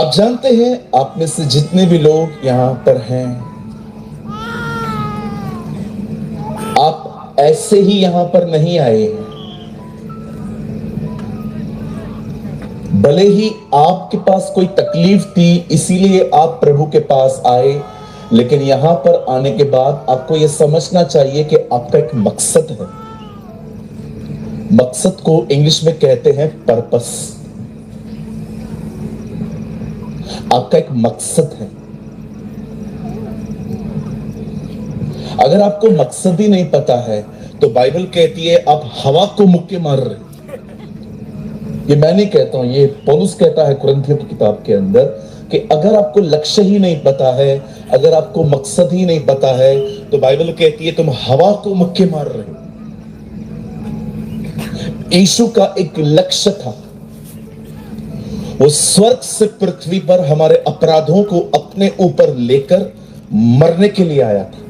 आप जानते हैं, आप में से जितने भी लोग यहां पर हैं, आप ऐसे ही यहां पर नहीं आए हैं। भले ही आपके पास कोई तकलीफ थी इसीलिए आप प्रभु के पास आए, लेकिन यहां पर आने के बाद आपको यह समझना चाहिए कि आपका एक मकसद है। मकसद को इंग्लिश में कहते हैं पर्पस। आपका एक मकसद है। अगर आपको मकसद ही नहीं पता है तो बाइबल कहती है आप हवा को मुक्के मार रहे। ये मैं नहीं कहता हूं, ये पौलुस कहता है कुरिन्थियों की किताब के अंदर कि अगर आपको लक्ष्य ही नहीं पता है, अगर आपको मकसद ही नहीं पता है, तो बाइबल कहती है तुम हवा को मुक्के मार रहे हो। यीशु का एक लक्ष्य था, वो स्वर्ग से पृथ्वी पर हमारे अपराधों को अपने ऊपर लेकर मरने के लिए आया था।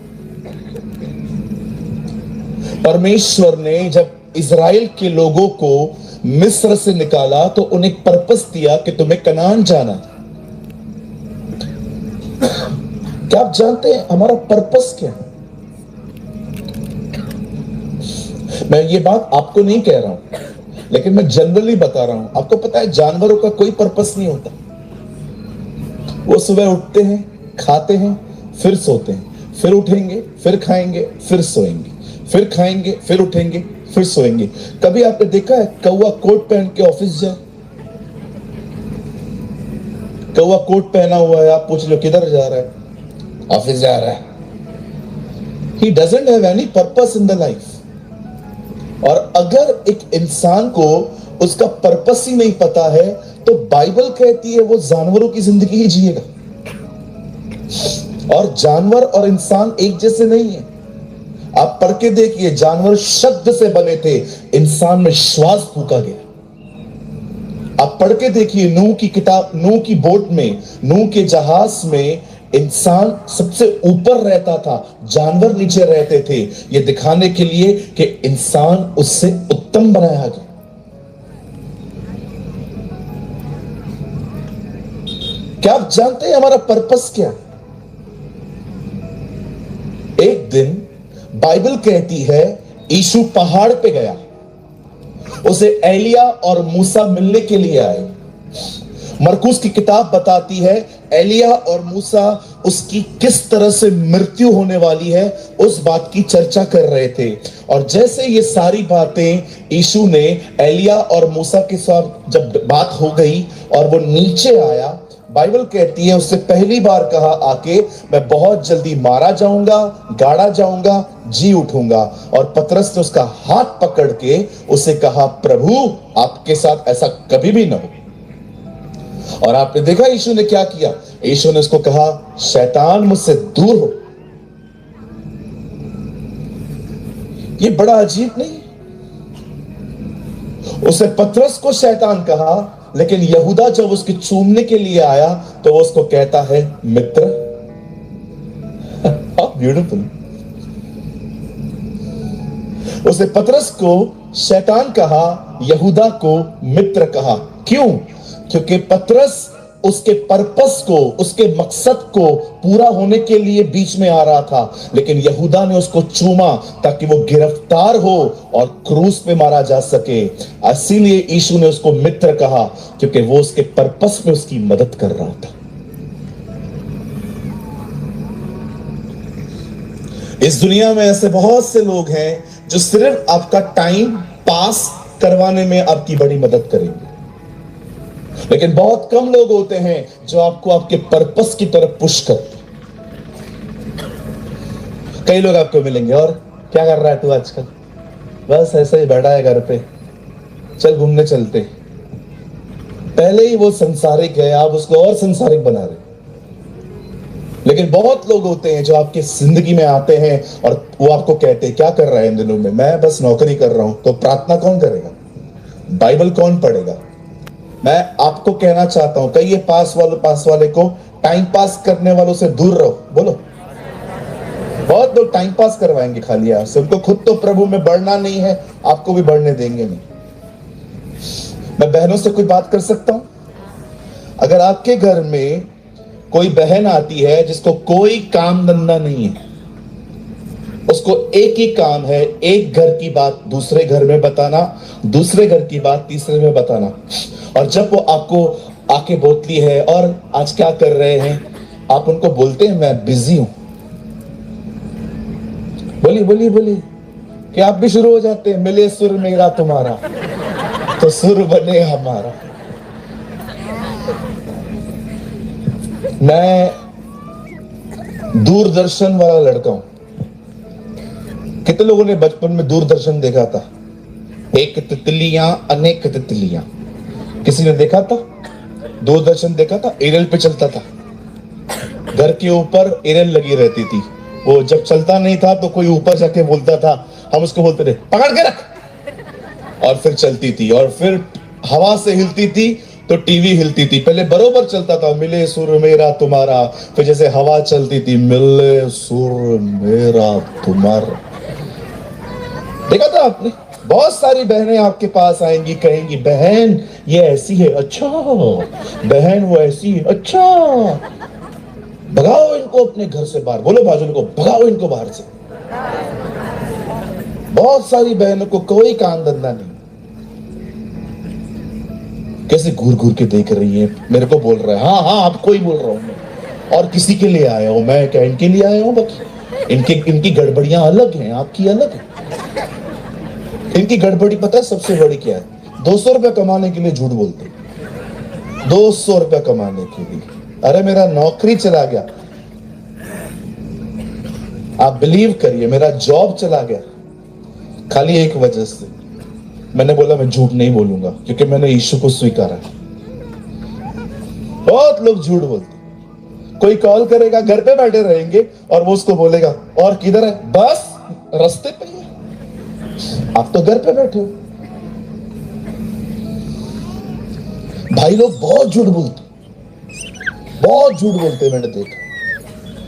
परमेश्वर ने जब इज़राइल के लोगों को मिस्र से निकाला तो उन्हें पर्पस दिया कि तुम्हें कनान जाना। क्या आप जानते हैं हमारा पर्पस क्या है? मैं ये बात आपको नहीं कह रहा हूं, लेकिन मैं जनरली बता रहा हूं। आपको पता है जानवरों का कोई पर्पस नहीं होता। वो सुबह उठते हैं, खाते हैं, फिर सोते हैं, फिर उठेंगे, फिर खाएंगे, फिर सोएंगे, फिर खाएंगे, फिर उठेंगे, फिर सोएंगे। कभी आपने देखा है कौवा कोट पहन के ऑफिस जाए? कौवा कोट पहना हुआ है, आप पूछ लो किधर जा रहा है? ऑफिस जा रहा है। He doesn't have any purpose in the life। और अगर एक इंसान को उसका पर्पस ही नहीं पता है तो बाइबल कहती है वो जानवरों की जिंदगी ही जिएगा। और जानवर और इंसान एक जैसे नहीं है। आप पढ़ के देखिए, जानवर शब्द से बने थे, इंसान में श्वास फूका गया। आप पढ़ के देखिए नूह की किताब, नूह की बोट में, नूह के जहाज में इंसान सबसे ऊपर रहता था, जानवर नीचे रहते थे, यह दिखाने के लिए कि इंसान उससे उत्तम बनाया गया। क्या आप जानते हैं हमारा पर्पस क्या? एक दिन बाइबल कहती है यीशु पहाड़ पे गया, उसे एलिया और मूसा मिलने के लिए आए। मरकुस की किताब बताती है एलिया और मूसा उसकी किस तरह से मृत्यु होने वाली है उस बात की चर्चा कर रहे थे। और जैसे ये सारी बातें यीशु ने एलिया और मूसा के साथ जब बात हो गई और वो नीचे आया, बाइबल कहती है उससे पहली बार कहा आके मैं बहुत जल्दी मारा जाऊंगा, गाड़ा जाऊंगा, जी उठूंगा। और पतरस ने उसका हाथ पकड़ के उसे कहा प्रभु आपके साथ ऐसा कभी भी ना हो। और आपने देखा यीशु ने क्या किया? यीशु ने उसको कहा शैतान मुझसे दूर हो। ये बड़ा अजीब नहीं? उसे पतरस को शैतान कहा, लेकिन यहूदा जब उसके चूमने के लिए आया तो वो उसको कहता है मित्र। ब्यूटीफुल। उसे पतरस को शैतान कहा, यहूदा को मित्र कहा। क्यों? क्योंकि पतरस उसके पर्पस को, उसके मकसद को पूरा होने के लिए बीच में आ रहा था, लेकिन यहूदा ने उसको चूमा ताकि वो गिरफ्तार हो और क्रूस पे मारा जा सके। इसीलिए यीशु ने उसको मित्र कहा, क्योंकि वो उसके पर्पस में उसकी मदद कर रहा था। इस दुनिया में ऐसे बहुत से लोग हैं जो सिर्फ आपका टाइम पास करवाने में आपकी बड़ी मदद करेंगे, लेकिन बहुत कम लोग होते हैं जो आपको आपके पर्पस की तरफ पुश करते। कई लोग आपको मिलेंगे, और क्या कर रहा है तू आजकल? बस ऐसे ही बैठा है घर पे, चल घूमने चलते। पहले ही वो संसारिक है, आप उसको और संसारिक बना रहे। लेकिन बहुत लोग होते हैं जो आपकी जिंदगी में आते हैं और वो आपको कहते हैं क्या कर रहा है इन दिनों में? मैं बस नौकरी कर रहा हूं। तो प्रार्थना कौन करेगा? बाइबल कौन पढ़ेगा? मैं आपको कहना चाहता हूं, कहिए पास वाले को टाइम पास करने वालों से दूर रहो। बोलो। बहुत लोग टाइम पास करवाएंगे खाली आपसे, उनको खुद तो प्रभु में बढ़ना नहीं है, आपको भी बढ़ने देंगे नहीं। मैं बहनों से कोई बात कर सकता हूं? अगर आपके घर में कोई बहन आती है जिसको कोई काम धंधा नहीं है, उसको एक ही काम है, एक घर की बात दूसरे घर में बताना, दूसरे घर की बात तीसरे में बताना, और जब वो आपको आके बोलती है और आज क्या कर रहे हैं, आप उनको बोलते हैं मैं बिजी हूं, बोली बोली बोली कि आप भी शुरू हो जाते हैं, मिले सुर मेरा तुम्हारा तो सुर बने हमारा। मैं दूरदर्शन वाला लड़का हूं। कितने लोगों ने बचपन में दूरदर्शन देखा था? एक तितलियां अनेक तितलियां, किसी ने देखा था? दूरदर्शन देखा था? एरियल पे चलता था, घर के ऊपर एरियल लगी रहती थी, वो जब चलता नहीं था तो कोई ऊपर जाके बोलता था, हम उसको बोलते थे पकड़ के रख, और फिर चलती थी, और फिर हवा से हिलती थी तो टीवी हिलती थी। पहले बरोबर चलता था, मिले सुर मेरा तुम्हारा, फिर जैसे हवा चलती थी, मिले सुर मेरा तुम्हारा। देखा था आपने? बहुत सारी बहनें आपके पास आएंगी, कहेंगी बहन ये ऐसी है, अच्छा बहन वो ऐसी है, अच्छा भगाओ इनको अपने घर से बाहर, बोलो बाजू को भगाओ इनको बाहर से। बहुत सारी बहनों को कोई काम धंधा नहीं, कैसे घूर घूर के देख रही है, मेरे को बोल रहा है हाँ हाँ आपको ही बोल रहा हूं मैं, और किसी के लिए आया हूं मैं, क्या इनके लिए आया हूं? बाकी इनकी गड़बड़ियां अलग हैं, आपकी अलग है। इनकी गड़बड़ी पता है सबसे बड़ी क्या है? 200 रुपया कमाने के लिए झूठ बोलते, 200 रुपया कमाने के लिए। अरे मेरा नौकरी चला गया, आप बिलीव करिए मेरा जॉब चला गया, खाली एक वजह से। मैंने बोला मैं झूठ नहीं बोलूंगा क्योंकि मैंने यीशु को स्वीकारा। बहुत लोग झूठ बोलते, कोई कॉल करेगा, घर पे बैठे रहेंगे और वो उसको बोलेगा और किधर है, बस रास्ते पे है, आप तो घर पे बैठे हो। भाई लोग बहुत झूठ बोलते, बहुत झूठ बोलते, मैंने देखा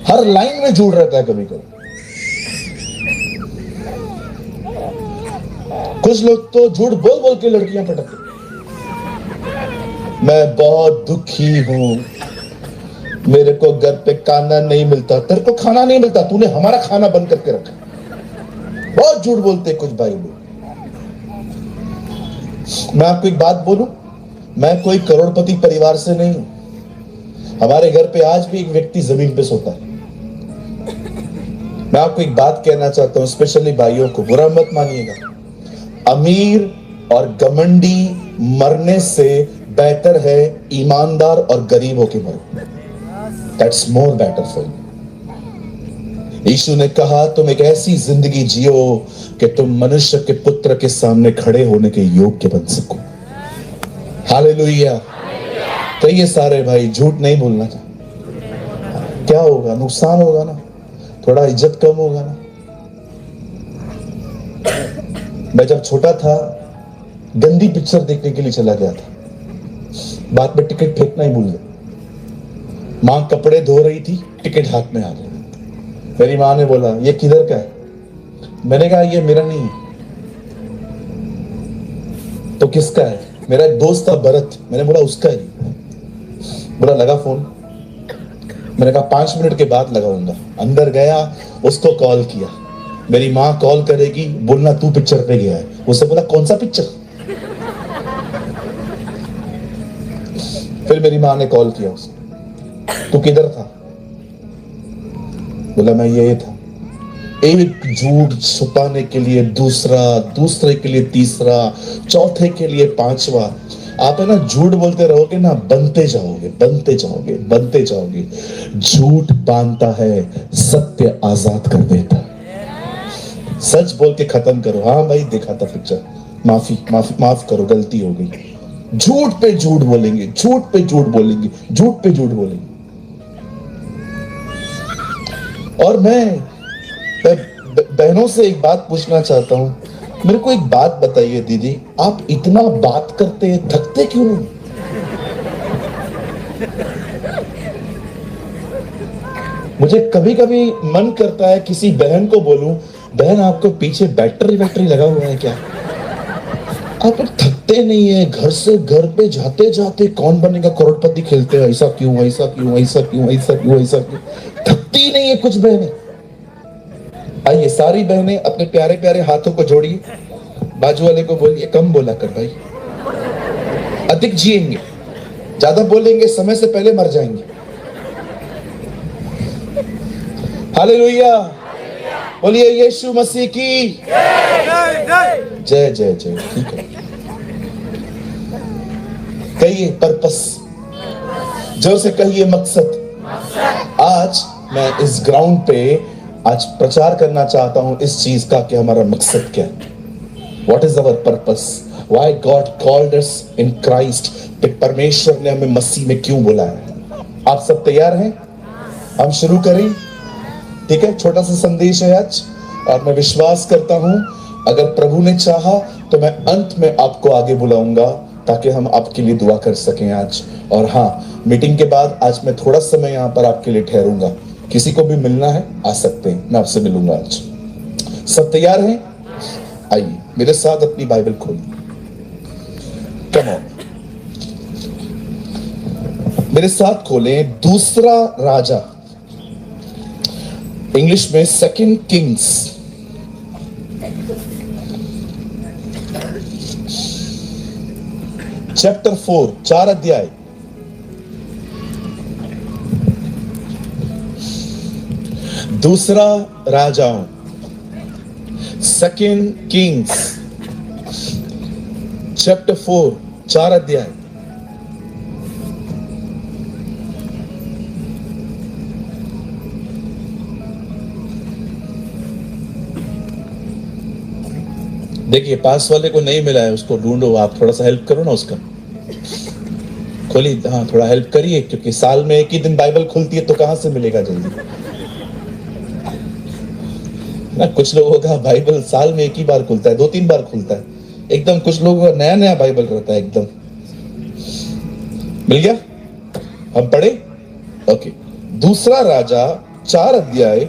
हर लाइन में झूठ रहता है। कभी कभी कुछ लोग तो झूठ बोल बोल के लड़कियां पटकते। मैं बहुत दुखी हूं, मेरे को घर पे खाना नहीं मिलता। तेरे को खाना नहीं मिलता, तूने हमारा खाना बंद करके रखा। बहुत झूठ बोलते कुछ भाई लोग। मैं आपको एक बात बोलूं, मैं कोई करोड़पति परिवार से नहीं हूं। हमारे घर पे आज भी एक व्यक्ति जमीन पे सोता है। मैं आपको एक बात कहना चाहता हूं, स्पेशली भाइयों को, बुरा मत मानिएगा। अमीर और घमंडी मरने से बेहतर है ईमानदार और गरीब होके मरो। That's more better for you. Yeshu ने कहा तुम एक ऐसी जिंदगी जियो कि तुम मनुष्य के पुत्र के सामने खड़े होने के योग्य बन सको। हालेलुया। तो ये सारे भाई झूठ नहीं बोलना था। क्या होगा? नुकसान होगा ना, थोड़ा इज्जत कम होगा ना। मैं जब छोटा था गंदी पिक्चर देखने के लिए चला गया था, बाद में टिकट फेंकना ही भूल गया। मां कपड़े धो रही थी, टिकट हाथ में आ गया। मेरी मां ने बोला ये किधर का है? मैंने कहा ये मेरा नहीं है। तो किसका है? मेरा एक दोस्त था भरत। मैंने बोला उसका ही। बोला लगा फोन। मैंने कहा 5 मिनट के बाद लगाऊंगा। अंदर गया, उसको कॉल किया। मेरी मां कॉल करेगी, बोलना तू पिक्चर पे गया है। उससे बोला कौन सा पिक्चर? फिर मेरी मां ने कॉल किया उसको, तू किधर था? बोला मैं ये था। एक झूठ छुपाने के लिए दूसरा, दूसरे के लिए तीसरा, चौथे के लिए पांचवा। आप है ना झूठ बोलते रहोगे ना, बनते जाओगे, बनते जाओगे, बनते जाओगे। झूठ बांधता है, सत्य आजाद कर देता है। सच बोल के खत्म करो। हाँ भाई देखा था पिक्चर, माफ करो, गलती हो गई। झूठ पे झूठ बोलेंगे, झूठ पे झूठ बोलेंगे, झूठ पे झूठ बोलेंगे। और मैं बहनों से एक बात पूछना चाहता हूं। मेरे को एक बात बताइए दीदी, आप इतना बात करते थकते क्यों नहीं? मुझे कभी कभी मन करता है किसी बहन को बोलूं, बहन आपको पीछे बैटरी लगा हुआ है क्या? आप थक थकते नहीं है, घर से घर पे जाते जाते कौन बनेगा करोड़पति खेलते हैं, ऐसा क्यों, ऐसा क्यों, ऐसा क्यों, ऐसा क्यों, ऐसा क्यों, थकती नहीं है कुछ बहनें। आइए सारी बहनें अपने प्यारे प्यारे हाथों को जोड़िए, बाजू वाले को बोलिए कम बोला कर भाई, अधिक जिएंगे, ज्यादा बोलेंगे समय से पहले मर जाएंगे। हालेलुया, बोलिए यीशु मसीह की जय जय जय। ठीक है, कहिए पर्पस, जोर से कहिए मकसद। आज मैं इस ग्राउंड पे आज प्रचार करना चाहता हूं इस चीज का कि हमारा मकसद क्या है। What is our purpose, why God called us in Christ, परमेश्वर ने हमें मसीह में क्यों बुलाया। आप सब तैयार हैं? हम शुरू करें? ठीक है, छोटा सा संदेश है आज, और मैं विश्वास करता हूं अगर प्रभु ने चाहा तो मैं अंत में आपको आगे बुलाऊंगा ताकि हम आपके लिए दुआ कर सकें आज। और हाँ, मीटिंग के बाद आज मैं थोड़ा समय यहां पर आपके लिए ठहरूंगा, किसी को भी मिलना है आ सकते हैं, मैं आपसे मिलूंगा आज। सब तैयार हैं? आइए मेरे साथ अपनी बाइबल खोलिए, कम ऑन, मेरे साथ खोलें दूसरा राजा, इंग्लिश में सेकंड किंग्स, चैप्टर 4, 4 अध्याय। दूसरा राजाओं, सेकंड किंग्स, चैप्टर 4, 4 अध्याय। देखिए पास वाले को नहीं मिला है, उसको ढूंढो, आप थोड़ा सा हेल्प करो ना उसका, खोलिए, हाँ थोड़ा हेल्प करिए, क्योंकि साल में एक ही दिन बाइबल खुलती है तो कहां से मिलेगा जल्दी ना। कुछ लोगों का बाइबल साल में एक ही बार खुलता है, 2-3 बार खुलता है एकदम, कुछ लोगों का नया नया बाइबल रहता है एकदम। मिल गया? हम पढ़े? ओके, दूसरा राजा 4 अध्याय,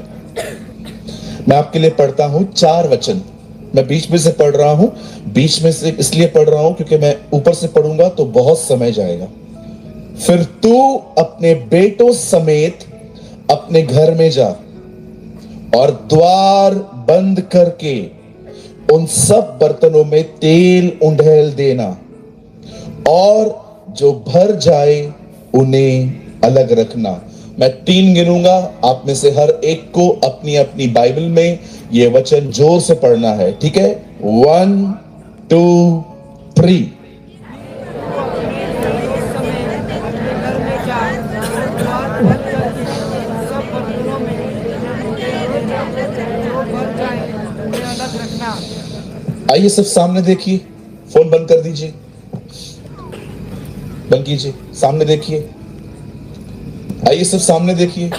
मैं आपके लिए पढ़ता हूं 4 वचन। मैं बीच में से पढ़ रहा हूं, बीच में से इसलिए पढ़ रहा हूं क्योंकि मैं ऊपर से पढ़ूंगा तो बहुत समय जाएगा। फिर तू अपने बेटों समेत अपने घर में जा और द्वार बंद करके उन सब बर्तनों में तेल उंडेल देना, और जो भर जाए उन्हें अलग रखना। मैं 3 गिनूंगा, आप में से हर एक को अपनी अपनी बाइबल में ये वचन जोर से पढ़ना है, ठीक है? 1 2 3। आइए सब सामने देखिए, फोन बंद कर दीजिए, बंद कीजिए, सामने देखिए। आइए सब सामने देखिए,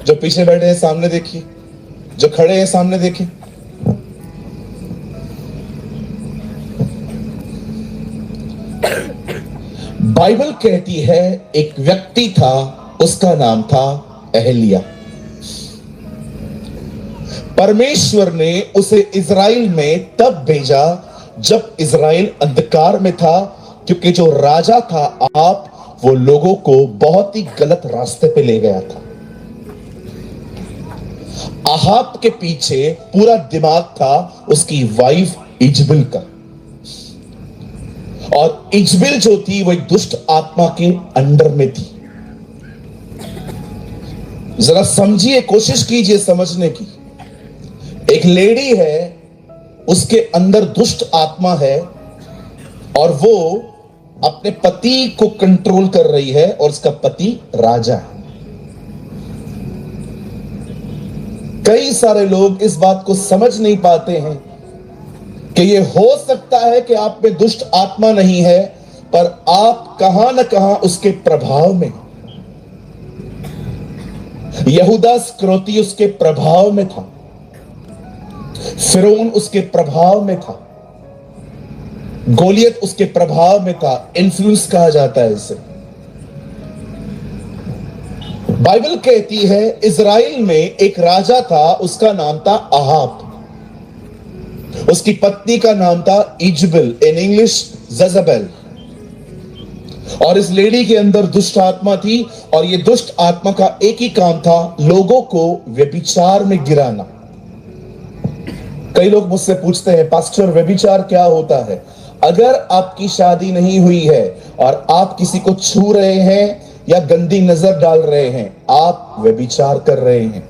जो पीछे बैठे हैं सामने देखिए, जो खड़े हैं सामने देखिए। बाइबल कहती है एक व्यक्ति था, उसका नाम था एलिय्याह। परमेश्वर ने उसे इजराइल में तब भेजा जब इजराइल अंधकार में था, क्योंकि जो राजा था आप, वो लोगों को बहुत ही गलत रास्ते पे ले गया था। आहाब के पीछे पूरा दिमाग था उसकी वाइफ इजबेल का, और इजबेल जो थी वो एक दुष्ट आत्मा के अंडर में थी। जरा समझिए, कोशिश कीजिए समझने की। एक लेडी है, उसके अंदर दुष्ट आत्मा है, और वो अपने पति को कंट्रोल कर रही है, और उसका पति राजा है। कई सारे लोग इस बात को समझ नहीं पाते हैं कि ये हो सकता है कि आप में दुष्ट आत्मा नहीं है, पर आप कहां ना कहां उसके प्रभाव में। यहूदा इस्करियोती उसके प्रभाव में था, फिरौन उसके प्रभाव में था, गोलियत उसके प्रभाव में था। इन्फ्लुएंस कहा जाता है इसे। बाइबल कहती है इजराइल में एक राजा था, उसका नाम था आहाब। उसकी पत्नी का नाम था इजबेल, इन इंग्लिश जज़ेबेल। और इस लेडी के अंदर दुष्ट आत्मा थी, और ये दुष्ट आत्मा का एक ही काम था, लोगों को व्यभिचार में गिराना। कई लोग मुझसे पूछते हैं, पास्टर व्यभिचार क्या होता है? अगर आपकी शादी नहीं हुई है और आप किसी को छू रहे हैं या गंदी नजर डाल रहे हैं, आप व्यभिचार कर रहे हैं।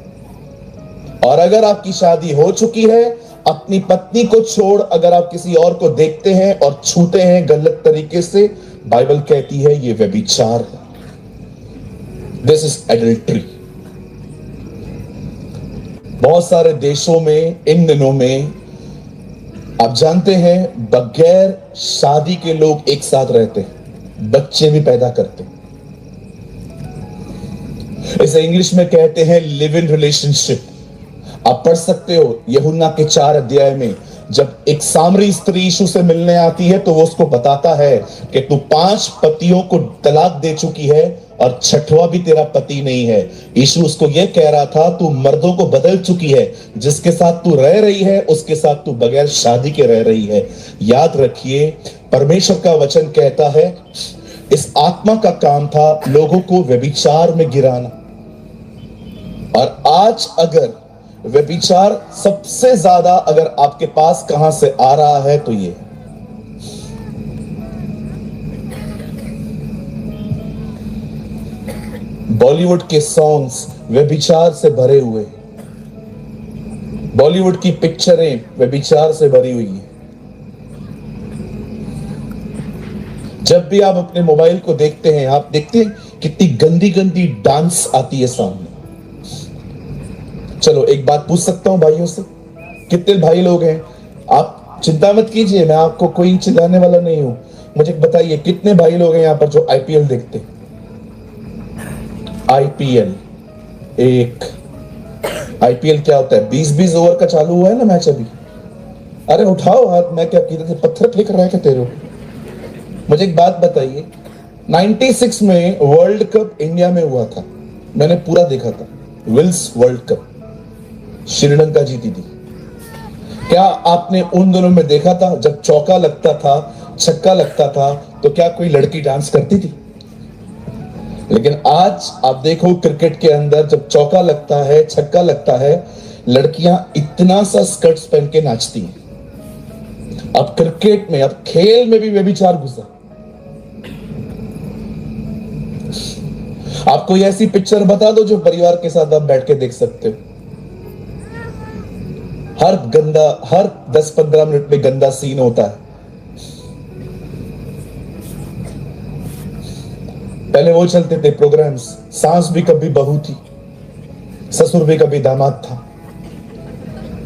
और अगर आपकी शादी हो चुकी है, अपनी पत्नी को छोड़ अगर आप किसी और को देखते हैं और छूते हैं गलत तरीके से, बाइबल कहती है ये व्यभिचार है। This is adultery. बहुत सारे देशों में इन दिनों में आप जानते हैं बगैर शादी के लोग एक साथ रहते हैं, बच्चे भी पैदा करते हैं। इसे इंग्लिश में कहते हैं लिव इन रिलेशनशिप। आप पढ़ सकते हो यूहन्ना के 4 अध्याय में, जब एक सामरी स्त्री यीशु से मिलने आती है तो वो उसको बताता है कि तू 5 पतियों को तलाक दे चुकी है और छठवां भी तेरा पति नहीं है। यीशु उसको यह कह रहा था, तू मर्दों को बदल चुकी है, जिसके साथ तू रह रही है उसके साथ तू बगैर शादी के रह रही है। याद रखिए, परमेश्वर का वचन कहता है इस आत्मा का काम था लोगों को व्यभिचार में गिराना। और आज अगर व्यभिचार सबसे ज्यादा अगर आपके पास कहां से आ रहा है तो ये बॉलीवुड के सॉन्ग्स व्यभिचार से भरे हुए, बॉलीवुड की पिक्चरें व्यभिचार से भरी हुई है। जब भी आप अपने मोबाइल को देखते हैं, आप देखते हैं कितनी गंदी गंदी डांस आती है सामने। चलो एक बात पूछ सकता हूं भाइयों से, कितने भाई लोग हैं? आप चिंता मत कीजिए, मैं आपको कोई चिल्लाने वाला नहीं हूं। मुझे बताइए कितने भाई लोग हैं यहां पर जो आईपीएल देखते हैं? आईपीएल आईपीएल क्या होता है? 20-20 ओवर का चालू हुआ है ना मैच अभी। अरे उठाओ हाथ, मैं क्या किधर से पत्थर फेंक रहा है क्या तेरे? मुझे एक बात बताइए, 96 में वर्ल्ड कप इंडिया में हुआ था, मैंने पूरा देखा था। विल्स वर्ल्ड कप श्रीलंका जीती थी। क्या आपने उन दिनों में देखा था जब चौका लगता था, छक्का लगता था, तो क्या कोई लड़की डांस करती थी? लेकिन आज आप देखो क्रिकेट के अंदर जब चौका लगता है, छक्का लगता है, लड़कियां इतना सा स्कर्ट्स पहन के नाचती हैं। अब क्रिकेट में, अब खेल में भी व्यभिचार घुसा। आप कोई ऐसी पिक्चर बता दो जो परिवार के साथ आप बैठ के देख सकते हो। हर 10-15 मिनट में गंदा सीन होता है। पहले वो चलते थे प्रोग्राम्स, सास भी कभी बहू थी, ससुर भी कभी दामाद था।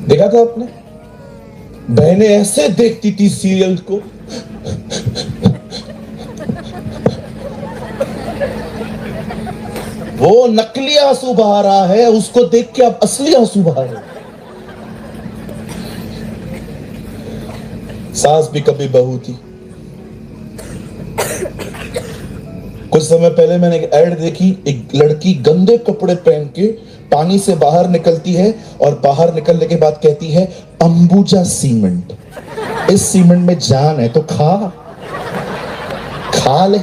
देखा था आपने? बहनें ऐसे देखती थी सीरियल को, वो नकली आंसू बहा रहा है, उसको देख के आप असली आंसू बहा रहे। सास भी कभी बहू थी। कुछ समय पहले मैंने एक ऐड देखी, एक लड़की गंदे कपड़े पहन के पानी से बाहर निकलती है और बाहर निकलने के बाद कहती है अंबुजा सीमेंट, इस सीमेंट में जान है तो खा ले,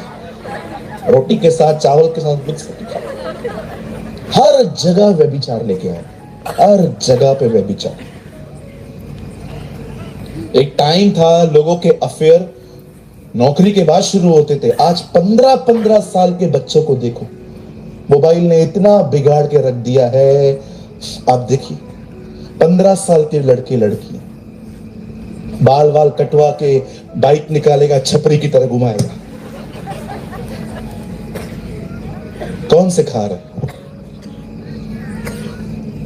रोटी के साथ, चावल के साथ मिक्स करके खा। हर जगह व्यभिचार लेके आए, हर जगह पे व्यभिचार। एक टाइम था लोगों के अफेयर नौकरी के बाद शुरू होते थे। आज 15-15 साल के बच्चों को देखो, मोबाइल ने इतना बिगाड़ के रख दिया है। आप देखिए 15 साल के लड़के लड़की बाल कटवा के बाइक निकालेगा, छपरी की तरह घुमाएगा। कौन सिखा रहा है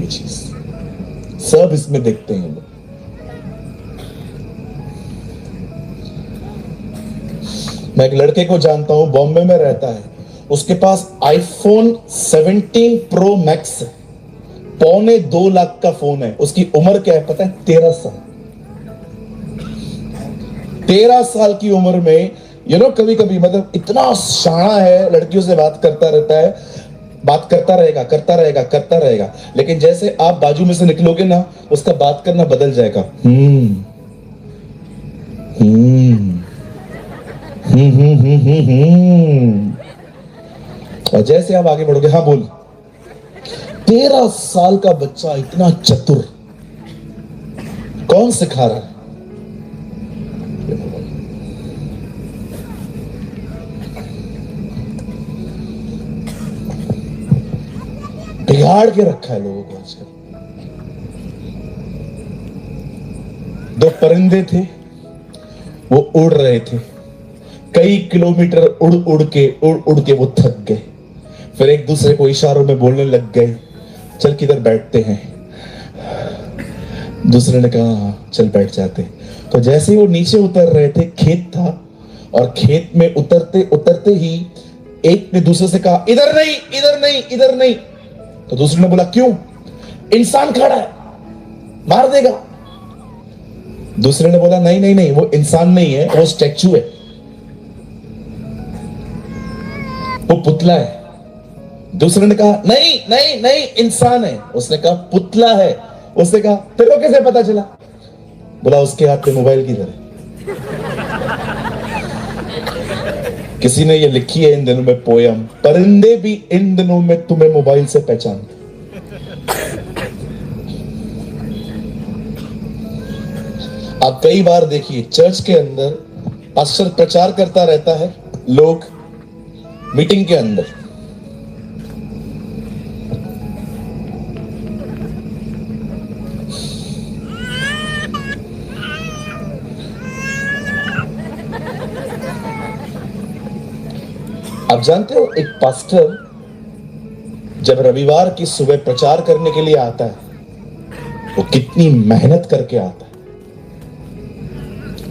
ये चीज? सब इसमें देखते हैं लोग। मैं एक लड़के को जानता हूं, बॉम्बे में रहता है, उसके पास आईफोन 17 प्रो मैक्स है, 2.25 लाख का फोन है। उसकी उम्र क्या है पता है? 13 साल। 13 साल की उम्र में कभी कभी मतलब इतना शाना है, लड़कियों से बात करता रहता है, बात करता रहेगा। लेकिन जैसे आप बाजू में से निकलोगे ना, उसका बात करना बदल जाएगा। हम्म हम्म हम्म हम्म हम्म हम्म। और जैसे आप आगे बढ़ोगे, हाँ बोल। 13 साल का बच्चा इतना चतुर, कौन सिखा रहा है? बिगाड़ के रखा है लोगों को आजकल। दो परिंदे थे, वो उड़ रहे थे, कई किलोमीटर उड़ उड़ के वो थक गए। फिर एक दूसरे को इशारों में बोलने लग गए, चल किधर बैठते हैं। दूसरे ने कहा हाँ चल बैठ जाते। तो जैसे ही वो नीचे उतर रहे थे, खेत था, और खेत में उतरते उतरते ही एक ने दूसरे से कहा इधर नहीं इधर नहीं इधर नहीं। तो दूसरे ने बोला क्यों? इंसान खड़ा है, मार देगा। दूसरे ने बोला नहीं नहीं नहीं, वो इंसान नहीं है, वो स्टैचू है, वो पुतला है। दूसरे ने कहा नहीं नहीं नहीं, इंसान है। उसने कहा पुतला है। उसने कहा तेरे को कैसे पता चला? बोला उसके हाथ में मोबाइल किधर है। किसी ने ये लिखी है इन दिनों में पोयम, परिंदे भी इन दिनों में तुम्हें मोबाइल से पहचानते। आप कई बार देखिए चर्च के अंदर पास्टर प्रचार करता रहता है, लोग मीटिंग के अंदर आप जानते हो एक पास्टर जब रविवार की सुबह प्रचार करने के लिए आता है, वो कितनी मेहनत करके आता है।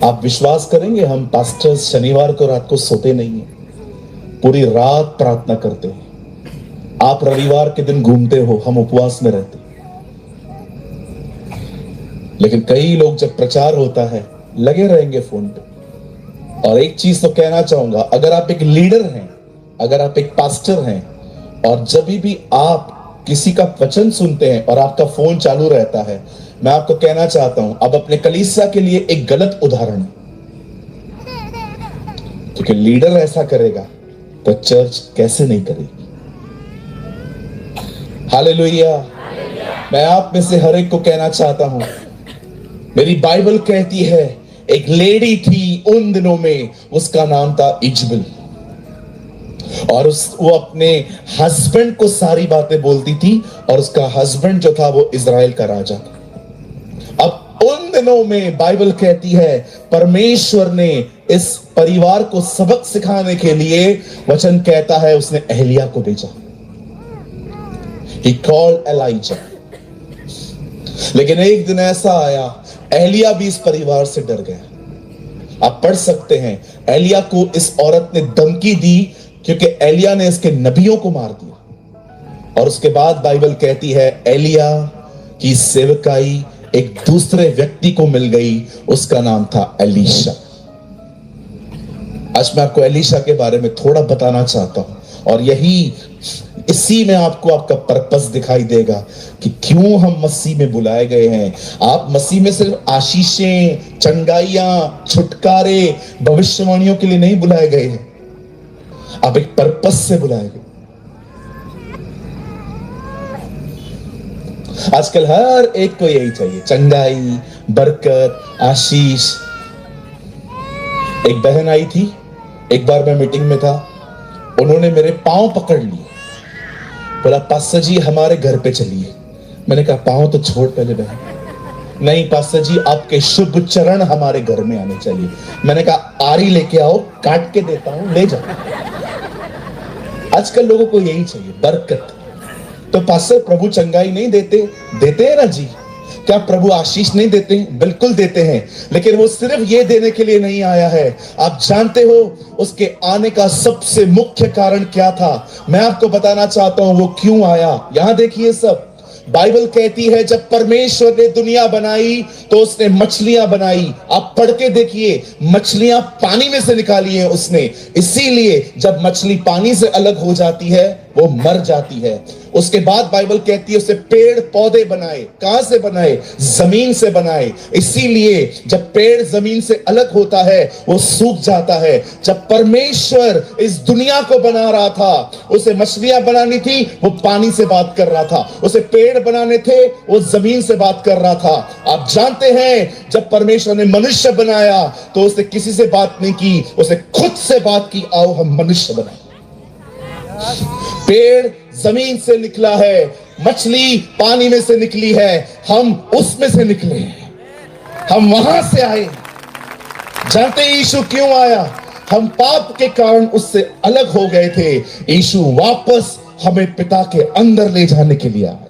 आप विश्वास करेंगे, हम पास्टर्स शनिवार को रात को सोते नहीं हैं, पूरी रात प्रार्थना करते हैं। आप रविवार के दिन घूमते हो, हम उपवास में रहते। लेकिन कई लोग जब प्रचार होता है लगे रहेंगे फोन पे। और एक चीज तो कहना चाहूंगा, अगर आप एक लीडर हैं, अगर आप एक पास्टर हैं, और जब भी आप किसी का वचन सुनते हैं और आपका फोन चालू रहता है, मैं आपको कहना चाहता हूं, अब अपने कलीसिया के लिए एक गलत उदाहरण है। क्योंकि लीडर ऐसा करेगा तो चर्च कैसे नहीं करेगी। हालेलुया। मैं आप में से हर एक को कहना चाहता हूं, मेरी बाइबल कहती है एक लेडी थी उन दिनों में, उसका नाम था इजबेल। और वो अपने हस्बैंड को सारी बातें बोलती थी, और उसका हस्बैंड जो था वो इजराइल का राजा था। अब उन दिनों में बाइबल कहती है परमेश्वर ने इस परिवार को सबक सिखाने के लिए, वचन कहता है उसने एलिया को भेजा। He called Elijah। लेकिन एक दिन ऐसा आया, एलिया भी इस परिवार से डर गया। आप पढ़ सकते हैं, एलिया को इस औरत ने धमकी दी क्योंकि एलिया ने इसके नबियों को मार दिया। और उसके बाद बाइबल कहती है एलिया की सेवकाई एक दूसरे व्यक्ति को मिल गई, उसका नाम था एलीशा। आज मैं आपको एलीशा के बारे में थोड़ा बताना चाहता हूं, और इसी में आपको आपका पर्पस दिखाई देगा कि क्यों हम मसीह में बुलाए गए हैं। आप मसीह में सिर्फ आशीषें, चंगाइयां, छुटकारे, भविष्यवाणियों के लिए नहीं बुलाए गए हैं, आप एक पर्पस से बुलाए गए। आजकल हर एक को यही चाहिए, चंगाई, बरकत, आशीष। एक बहन आई थी, एक बार मैं मीटिंग में था, उन्होंने मेरे पांव पकड़ लिए, बोला पास्टर जी हमारे घर पे चलिए। मैंने कहा पांव तो छोड़ पहले बहन। नहीं पास्टर जी आपके शुभ चरण हमारे घर में आने चाहिए। मैंने कहा आरी लेके आओ, काट के देता हूं, ले जाओ। आजकल लोगों को यही चाहिए, बरकत। तो पास्टर प्रभु चंगाई नहीं देते? देते हैं ना जी। क्या प्रभु आशीष नहीं देते? बिल्कुल देते हैं। लेकिन वो सिर्फ ये देने के लिए नहीं आया है। आप जानते हो उसके आने का सबसे मुख्य कारण क्या था? मैं आपको बताना चाहता हूं वो क्यों आया। यहां देखिए सब, बाइबल कहती है जब परमेश्वर ने दुनिया बनाई तो उसने मछलियां बनाई। आप पढ़ के देखिए, मछलियां पानी में से निकाली है उसने। इसीलिए जब मछली पानी से अलग हो जाती है वो मर जाती है। उसके बाद बाइबल कहती है उसे पेड़ पौधे बनाए। कहां से बनाए? जमीन से बनाए। इसीलिए जब पेड़ जमीन से अलग होता है वो सूख जाता है। जब परमेश्वर इस दुनिया को बना रहा था, उसे मछलियां बनानी थी, वो पानी से बात कर रहा था। उसे पेड़ बनाने थे, वो जमीन से बात कर रहा था। आप जानते हैं जब परमेश्वर ने मनुष्य बनाया तो उसे किसी से बात नहीं की, उसे खुद से बात की, आओ हम मनुष्य बनाए। पेड़ जमीन से निकला है, मछली पानी में से निकली है, हम उसमें से निकले हैं, हम वहां से आए। जानते हैं यीशु क्यों आया? हम पाप के कारण उससे अलग हो गए थे। यीशु वापस हमें पिता के अंदर ले जाने के लिए आया।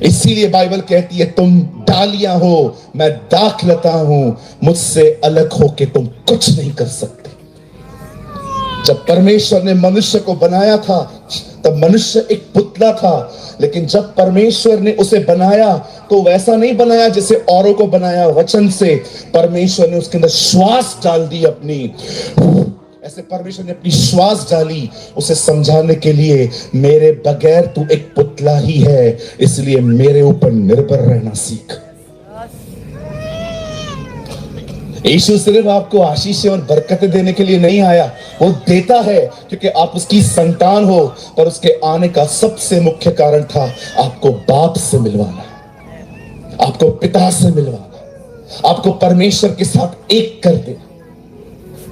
इसीलिए बाइबल कहती है तुम डालियां हो, मैं दाखलता हूं, मुझसे अलग होके तुम कुछ नहीं कर सकते। जब परमेश्वर ने मनुष्य को बनाया था तब मनुष्य एक पुतला था, लेकिन जब परमेश्वर ने उसे बनाया तो वैसा नहीं बनाया जैसे औरों को बनाया वचन से। परमेश्वर ने उसके अंदर श्वास डाल दी अपनी, ऐसे परमेश्वर ने अपनी श्वास डाली उसे समझाने के लिए, मेरे बगैर तू एक पुतला ही है, इसलिए मेरे ऊपर निर्भर रहना सीख। यीशु सिर्फ आपको आशीषें और बरकतें देने के लिए नहीं आया, वो देता है क्योंकि आप उसकी संतान हो, पर उसके आने का सबसे मुख्य कारण था आपको बाप से मिलवाना, आपको पिता से मिलवाना, आपको परमेश्वर के साथ एक कर देना।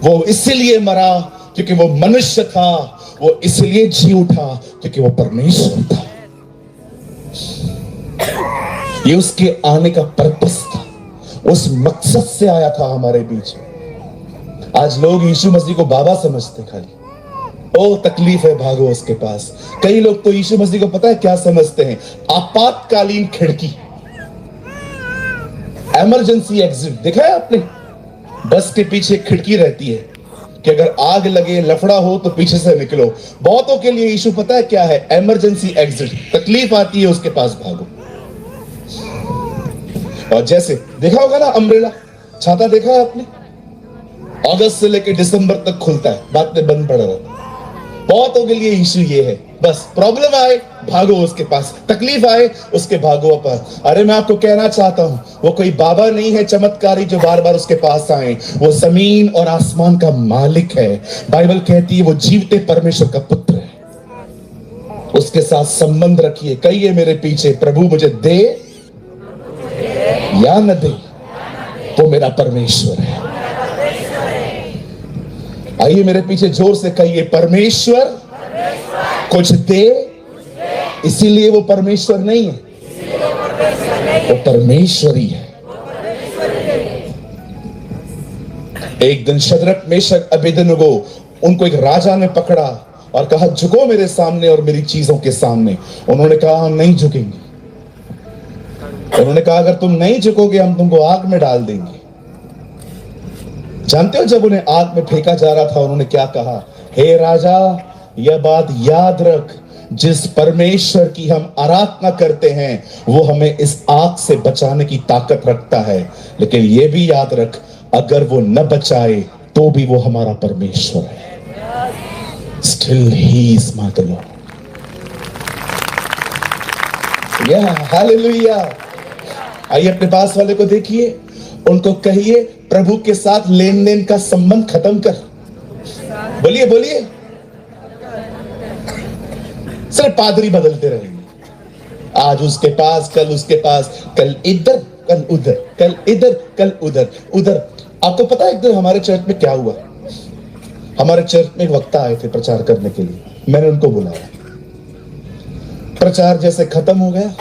वो इसलिए मरा क्योंकि वो मनुष्य था, वो इसलिए जी उठा क्योंकि वो परमेश्वर था। ये उसके आने का पर्पस था, उस मकसद से आया था हमारे बीच। आज लोग यीशु मसीह को बाबा समझते खाली, ओ तकलीफ है भागो उसके पास। कई लोग तो यीशु मसीह को पता है क्या समझते हैं? आपातकालीन खिड़की, इमरजेंसी एग्जिट। देखा है आपने? बस के पीछे खिड़की रहती है कि अगर आग लगे, लफड़ा हो तो पीछे से निकलो। बहुतों के लिए यीशु पता है क्या है? Emergency exit. तकलीफ आती है उसके पास भागो। और जैसे देखा होगा ना अम्ब्रेला, छाता देखा है आपने? अगस्त से लेकर दिसंबर तक खुलता है, बाद में बंद पड़ा रहता है। बहुतों के लिए यीशु ये है, बस प्रॉब्लम आए भागो उसके पास, तकलीफ आए उसके भागो पास। अरे मैं आपको कहना चाहता हूं, वो कोई बाबा नहीं है चमत्कारी जो बार बार उसके पास आए। वो जमीन और आसमान का मालिक है। बाइबल कहती है वो जीवते परमेश्वर का पुत्र है। उसके साथ संबंध रखिए। कहिए मेरे पीछे, प्रभु मुझे दे या न दे, तो मेरा परमेश्वर है। आइए मेरे पीछे जोर से कहिए, परमेश्वर कुछ दे, इसीलिए वो परमेश्वर नहीं है, वो परमेश्वर ही है। एक दिन शद्रक मेशक अबेदनगो, उनको एक राजा ने पकड़ा और कहा झुको मेरे सामने और मेरी चीजों के सामने। उन्होंने कहा हम नहीं झुकेंगे। उन्होंने कहा अगर तुम नहीं झुकोगे हम तुमको आग में डाल देंगे। जानते हो जब उन्हें आग में फेंका जा रहा था उन्होंने क्या कहा? हे राजा, यह बात याद रख, जिस परमेश्वर की हम आराधना करते हैं वो हमें इस आग से बचाने की ताकत रखता है, लेकिन यह भी याद रख अगर वो न बचाए तो भी वो हमारा परमेश्वर है। Still he is my Lord. Hallelujah. आइए अपने पास वाले को देखिए, उनको कहिए प्रभु के साथ लेन देन का संबंध खत्म कर। बोलिए बोलिए। सिर्फ पादरी बदलते रहेंगे, आज उसके पास, कल उसके पास, कल इधर कल उधर, कल इधर कल उधर उधर। आपको पता है एक दिन हमारे चर्च में क्या हुआ? हमारे चर्च में एक वक्ता आए थे प्रचार करने के लिए, मैंने उनको बुलाया। प्रचार जैसे खत्म हो गया,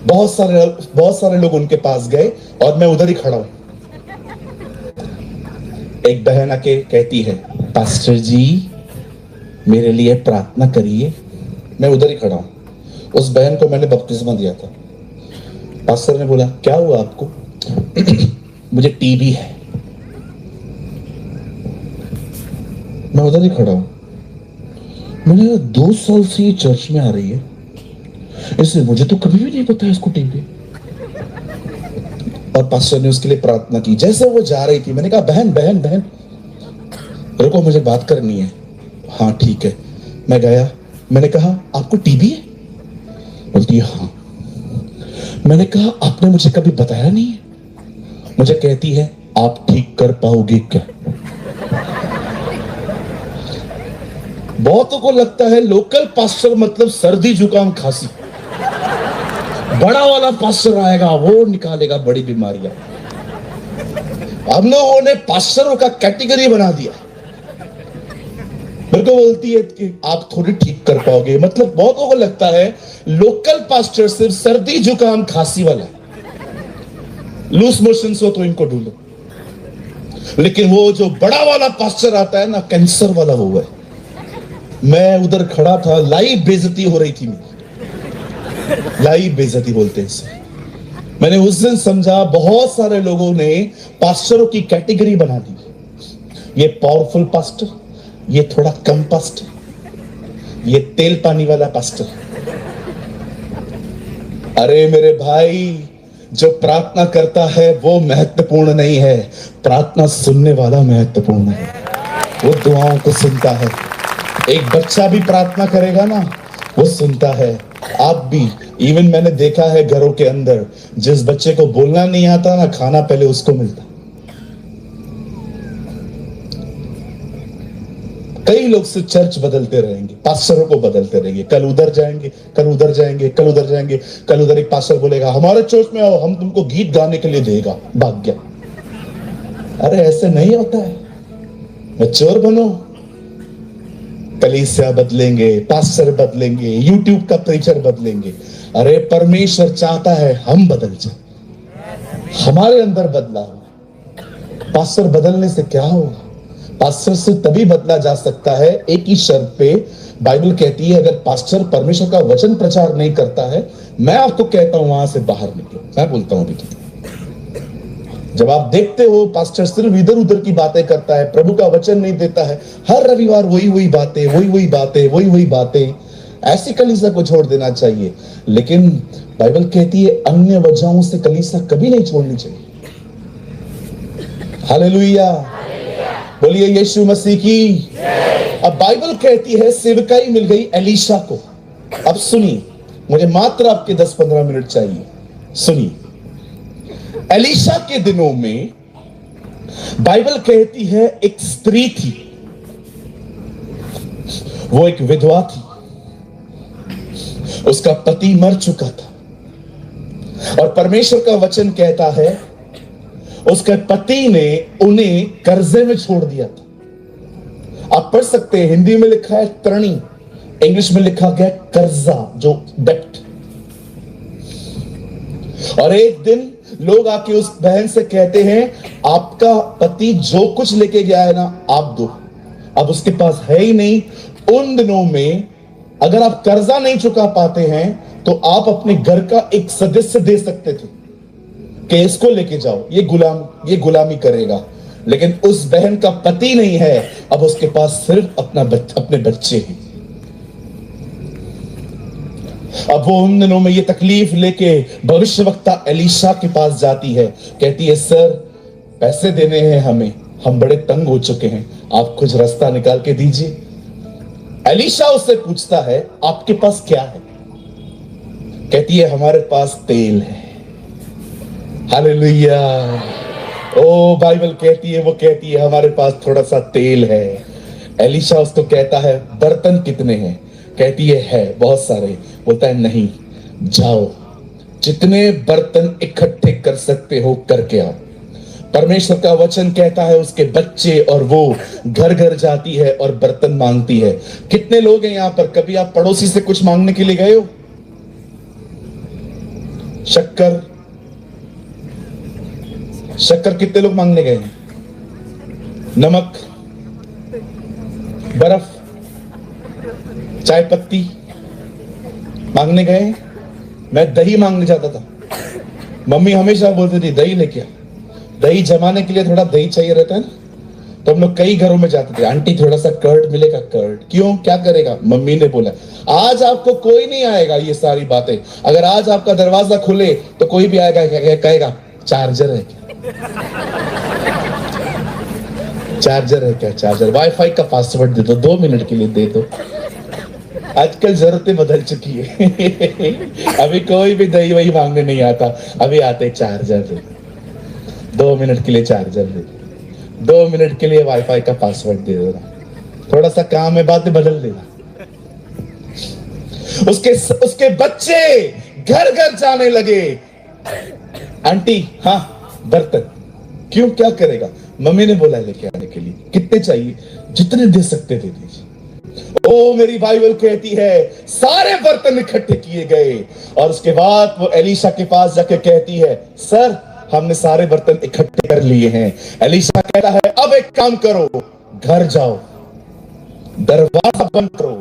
बहुत सारे लोग उनके पास गए और मैं उधर ही खड़ा हूं। एक बहन आके कहती है पास्टर जी मेरे लिए प्रार्थना करिए। मैं उधर ही खड़ा हूं। उस बहन को मैंने बपतिस्मा दिया था। पास्टर ने बोला क्या हुआ आपको? मुझे टीबी है। मैं उधर ही खड़ा हूं। मैंने 2 साल से ये चर्च में आ रही है, इसलिए मुझे तो कभी भी नहीं पता इसको टीबी। और पास्टर ने उसके लिए प्रार्थना की। जैसे वो जा रही थी मैंने कहा बहन बहन बहन रुको, मुझे बात करनी है। हाँ ठीक है। मैं गया, मैंने कहा आपको टीबी है? बोलती है हाँ। मैंने कहा आपने मुझे कभी बताया नहीं है। मुझे कहती है आप ठीक कर पाओगे क्या? बहुतों को लगता है लोकल पास्टर मतलब सर्दी जुकाम खांसी, बड़ा वाला पास्टर आएगा वो निकालेगा बड़ी बीमारियां। हम लोगों ने पास्टरों का कैटेगरी बना दिया। मेरे को बोलती है कि आप थोड़ी ठीक कर पाओगे, मतलब बहुतों को लगता है लोकल पास्टर सिर्फ सर्दी जुकाम खांसी वाला, लूज मोशन हो तो इनको ढूंढो। लेकिन वो जो बड़ा वाला पास्टर आता है ना, कैंसर वाला वो है। मैं उधर खड़ा था, लाइव बेइज्जती हो रही थी मेरी, लाइव बेइज्जती बोलते हैं इसे। मैंने उस दिन समझा बहुत सारे लोगों ने पास्टरों की कैटेगरी बना दी। ये पावरफुल पास्टर, ये थोड़ा कम पास्टर, ये तेल पानी वाला पास्टर। अरे मेरे भाई, जो प्रार्थना करता है वो महत्वपूर्ण नहीं है, प्रार्थना सुनने वाला महत्वपूर्ण है। वो दुआओं को सुनता है। एक बच्चा भी प्रार्थना करेगा ना, वो सुनता है। आप भी, इवन मैंने देखा है घरों के अंदर, जिस बच्चे को बोलना नहीं आता ना, खाना पहले उसको मिलता। कई लोग से चर्च बदलते रहेंगे, पास्टरों को बदलते रहेंगे, कल उधर जाएंगे, कल उधर जाएंगे, कल उधर जाएंगे, कल उधर एक पास्टर बोलेगा हमारे चर्च में आओ, हम तुमको गीत गाने के लिए देगा, भाग गया। अरे ऐसे नहीं होता है, मैच्योर बनो। कलीसिया बदलेंगे, पास्टर बदलेंगे, यूट्यूब का प्रीचर बदलेंगे। अरे परमेश्वर चाहता है हम बदल जाए, हमारे अंदर बदलाव। पास्टर बदलने से क्या होगा? पास्टर से तभी बदला जा सकता है एक ही शर्त पे। बाइबल कहती है अगर पास्टर परमेश्वर का वचन प्रचार नहीं करता है, मैं आपको कहता हूं वहां से बाहर निकलो। मैं बोलता हूं अभी, जब आप देखते हो पास्टर सिर्फ इधर उधर की बातें करता है, प्रभु का वचन नहीं देता है, हर रविवार वही वही बातें, वही वही बातें, वही वही बातें, ऐसी कलीसिया को छोड़ देना चाहिए। लेकिन बाइबल कहती है अन्य वजहों से कलीसिया कभी नहीं छोड़नी चाहिए। हालेलुया, बोलिए यीशु मसीह की। अब बाइबल कहती है सेवकाई मिल गई एलीशा को। अब सुनिए, मुझे मात्र आपके 10-15 मिनट चाहिए, सुनिए। एलीशा के दिनों में बाइबल कहती है एक स्त्री थी, वो एक विधवा थी, उसका पति मर चुका था और परमेश्वर का वचन कहता है उसके पति ने उन्हें कर्जे में छोड़ दिया था। आप पढ़ सकते हैं, हिंदी में लिखा है त्रणी, इंग्लिश में लिखा गया कर्जा, जो डेट। और एक दिन लोग आके उस बहन से कहते हैं आपका पति जो कुछ लेके गया है ना, आप दो। अब उसके पास है ही नहीं। उन दिनों में अगर आप कर्जा नहीं चुका पाते हैं तो आप अपने घर का एक सदस्य दे सकते थे कि इसको लेके जाओ, ये गुलामी करेगा। लेकिन उस बहन का पति नहीं है, अब उसके पास सिर्फ अपने बच्चे हैं। अब वो उन दिनों में ये तकलीफ लेके भविष्यवक्ता एलीशा के पास जाती है, कहती है सर पैसे देने हैं हमें, हम बड़े तंग हो चुके हैं, आप कुछ रास्ता निकाल के दीजिए। एलीशा उससे पूछता है आपके पास क्या है? कहती है हमारे पास तेल है। हालेलुया। ओ बाइबल कहती है, वो कहती है हमारे पास थोड़ा सा तेल है। एलीशा उसको कहता है बर्तन कितने हैं? कहती है बहुत सारे। बोलता है नहीं, जाओ जितने बर्तन इकट्ठे कर सकते हो करके आओ। परमेश्वर का वचन कहता है उसके बच्चे और वो घर घर जाती है और बर्तन मांगती है। कितने लोग हैं यहां पर, कभी आप पड़ोसी से कुछ मांगने के लिए गए हो? शक्कर कितने लोग मांगने गए हैं? नमक, बर्फ, चाय पत्ती मांगने गए? मैं दही मांगने जाता था, मम्मी हमेशा बोलती थी दही लेके आ। दही जमाने के लिए थोड़ा दही चाहिए रहता है ना, तो हम लोग कई घरों में जाते थे, आंटी थोड़ा सा कर्ड मिलेगा? कर्ड क्यों, क्या करेगा? मम्मी ने बोला। आज आपको कोई नहीं आएगा ये सारी बातें। अगर आज आपका दरवाजा खुले तो कोई भी आएगा कहेगा चार्जर है क्या? चार्जर है क्या? चार्जर, वाईफाई का पासवर्ड दे दो, 2 मिनट के लिए दे दो। आजकल जरूरतें बदल चुकी है। अभी कोई भी दही वही मांगने नहीं आता, अभी आते चार्जर दे, 2 मिनट के लिए चार्जर दे, 2 मिनट के लिए वाईफाई का पासवर्ड दे देना, थोड़ा सा काम है बातें बदल देना। उसके उसके बच्चे घर घर जाने लगे, आंटी हाँ बर्तन, क्यों क्या करेगा, मम्मी ने बोला लेके आने के लिए, कितने चाहिए, जितने दे सकते दे दीजिए। ओ मेरी बाइबल कहती है सारे बर्तन इकट्ठे किए गए और उसके बाद वो एलीशा के पास जाके कहती है सर हमने सारे बर्तन इकट्ठे कर लिए हैं। एलीशा कहता है अब एक काम करो, घर जाओ, दरवाजा बंद करो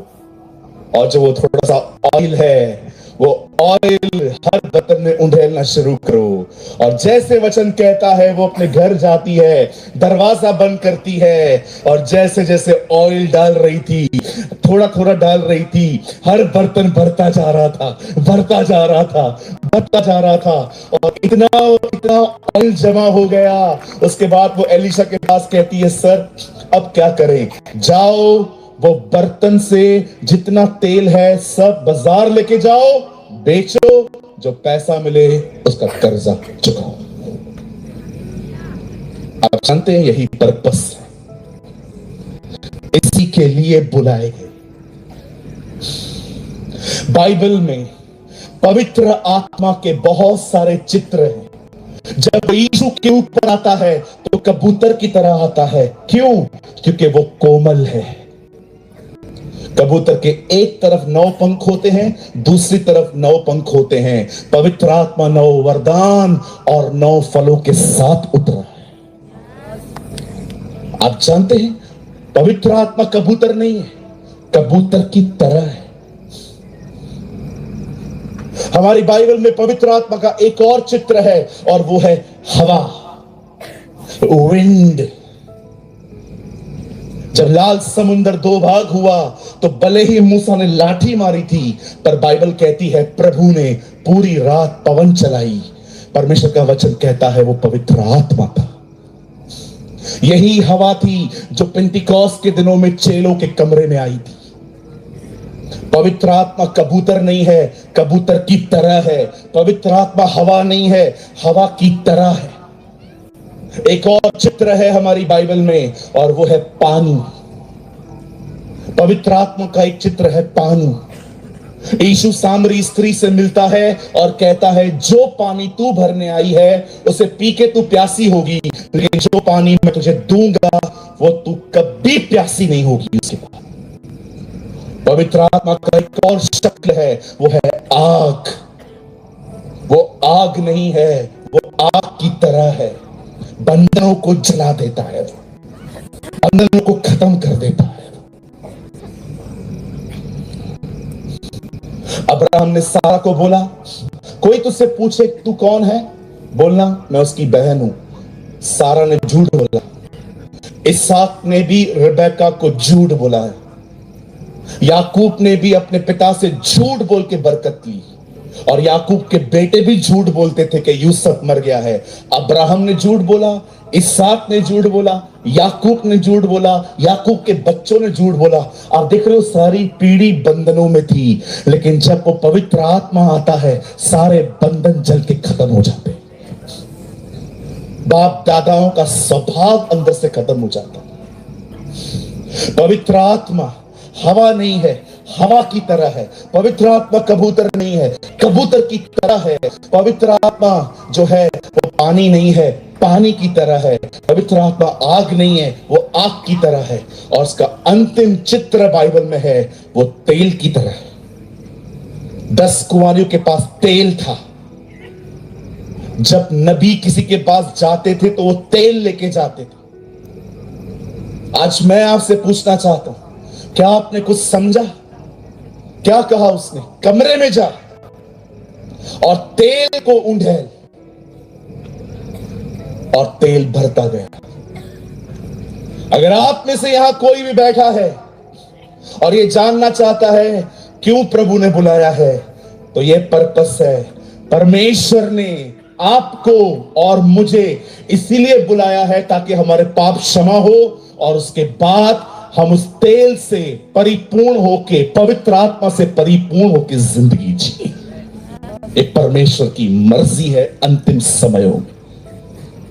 और जो वो थोड़ा सा ऑयल है वो ऑयल हर बर्तन में उंडेलना शुरू करो। और जैसे वचन कहता है वो अपने घर जाती है, दरवाजा बंद करती है और जैसे जैसे ऑयल डाल रही थी, थोड़ा थोड़ा डाल रही थी, हर बर्तन भरता जा रहा था, भरता जा रहा था, भरता जा रहा था और इतना इतना ऑयल जमा हो गया। उसके बाद वो एलीशा के पास कहती है सर अब क्या करें, जाओ वो बर्तन से जितना तेल है सब बाजार लेके जाओ, बेचो, जो पैसा मिले उसका कर्जा चुकाओ। आप जानते हैं यही पर्पस है, इसी के लिए बुलाए गए। बाइबल में पवित्र आत्मा के बहुत सारे चित्र हैं। जब यीशु के ऊपर आता है तो कबूतर की तरह आता है, क्यों, क्योंकि वो कोमल है। कबूतर के एक तरफ 9 पंख होते हैं, दूसरी तरफ 9 पंख होते हैं। पवित्र आत्मा 9 वरदान और 9 फलों के साथ उतरा है। आप जानते हैं पवित्र आत्मा कबूतर नहीं है, कबूतर की तरह है। हमारी बाइबल में पवित्र आत्मा का एक और चित्र है और वो है हवा, विंड। जब लाल समुंदर 2 भाग हुआ तो भले ही मूसा ने लाठी मारी थी, पर बाइबल कहती है प्रभु ने पूरी रात पवन चलाई। परमेश्वर का वचन कहता है वो पवित्र आत्मा था। यही हवा थी जो पेंटिकॉस्ट के दिनों में चेलों के कमरे में आई थी। पवित्र आत्मा कबूतर नहीं है, कबूतर की तरह है। पवित्र आत्मा हवा नहीं है, हवा की तरह है। एक और चित्र है हमारी बाइबल में और वो है पानी। पवित्र आत्मा का एक चित्र है पानी। यीशु सामरी स्त्री से मिलता है और कहता है जो पानी तू भरने आई है उसे पी के तू प्यासी होगी, लेकिन जो पानी मैं तुझे दूंगा वो तू कभी प्यासी नहीं होगी उसके बाद। पवित्र आत्मा का एक और शक्ल है, वो है आग। वो आग नहीं है, वो आग की तरह है। बंधनों को जला देता है, बंधनों को खत्म कर देता है। अब्राहम ने सारा को बोला कोई तुझसे पूछे तू कौन है, बोलना मैं उसकी बहन हूं। सारा ने झूठ बोला। इसहाक ने भी रिबेका को झूठ बोला है। याकूब ने भी अपने पिता से झूठ बोल के बरकत ली और याकूब के बेटे भी झूठ बोलते थे कि यूसुफ मर गया है। अब्राहम ने झूठ बोला, इसहाक ने झूठ बोला, याकूब ने झूठ बोला, याकूब के बच्चों ने झूठ बोला। आप देख रहे हो सारी पीढ़ी बंधनों में थी, लेकिन जब वो पवित्र आत्मा आता है सारे बंधन जल के खत्म हो जाते हैं। बाप दादाओं का स्वभाव अंदर से खत्म हो जाता है। पवित्र आत्मा हवा नहीं है, हवा की तरह है। पवित्र आत्मा कबूतर नहीं है, कबूतर की तरह है। पवित्र आत्मा जो है वो पानी नहीं है, पानी की तरह है। पवित्र आत्मा आग नहीं है, वो आग की तरह है। और उसका अंतिम चित्र बाइबल में है, वो तेल की तरह है। 10 कुंवारियों के पास तेल था। जब नबी किसी के पास जाते थे तो वो तेल लेके जाते थे। आज मैं आपसे पूछना चाहता हूं, क्या आपने कुछ समझा? क्या कहा उसने? कमरे में जा और तेल को उंडेल, और तेल भरता गया। अगर आप में से यहां कोई भी बैठा है और ये जानना चाहता है क्यों प्रभु ने बुलाया है, तो ये पर्पस है। परमेश्वर ने आपको और मुझे इसीलिए बुलाया है ताकि हमारे पाप क्षमा हो और उसके बाद हम उस तेल से परिपूर्ण होके, पवित्र आत्मा से परिपूर्ण होके जिंदगी जिए। एक परमेश्वर की मर्जी है अंतिम समयों में।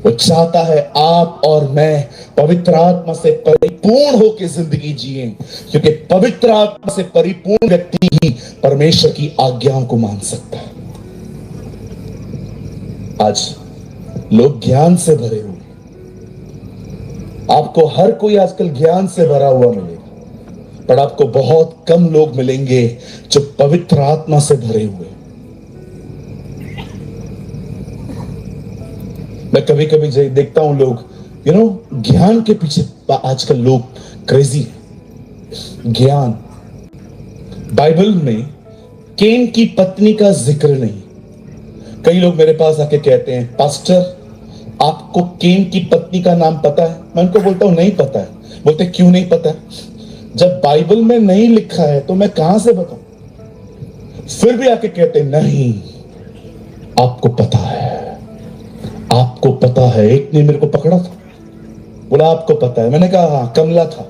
वो चाहता है आप और मैं पवित्र आत्मा से परिपूर्ण होकर जिंदगी जिए, क्योंकि पवित्र आत्मा से परिपूर्ण व्यक्ति ही परमेश्वर की आज्ञाओं को मान सकता है। आज लोग ज्ञान से भरे हुए, आपको हर कोई आजकल ज्ञान से भरा हुआ मिलेगा, पर आपको बहुत कम लोग मिलेंगे जो पवित्र आत्मा से भरे हुए। मैं कभी कभी देखता हूं लोग ज्ञान के पीछे आजकल लोग क्रेजी है। ज्ञान, बाइबल में केन की पत्नी का जिक्र नहीं। कई लोग मेरे पास आके कहते हैं, पास्टर आपको केन की पत्नी का नाम पता है? मैं उनको बोलता हूं नहीं पता है। बोलते क्यों नहीं पता है? जब बाइबल में नहीं लिखा है तो मैं कहां से बताऊं? फिर भी आके कहते नहीं आपको पता है, आपको पता है। एक ने मेरे को पकड़ा था, बोला आपको पता है। मैंने कहा हाँ, कमला था।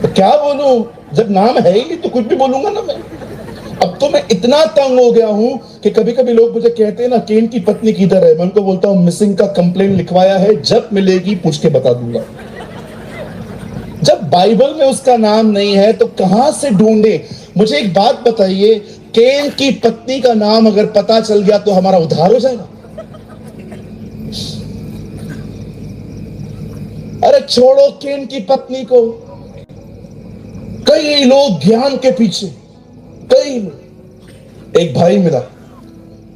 तो क्या बोलूं, जब नाम है ही तो कुछ भी बोलूंगा ना मैं। अब तो मैं इतना तंग हो गया हूं कि कभी कभी लोग मुझे कहते हैं ना केन की पत्नी किधर है, मैं उनको बोलता हूं मिसिंग का कंप्लेंट लिखवाया है, जब मिलेगी पूछ के बता दूंगा। जब बाइबल में उसका नाम नहीं है तो कहां से ढूंढे? मुझे एक बात बताइए, केन की पत्नी का नाम अगर पता चल गया तो हमारा उद्धार हो जाएगा? अरे छोड़ो केन की पत्नी को। कई लोग ज्ञान के पीछे, कई लोग। एक भाई मिला,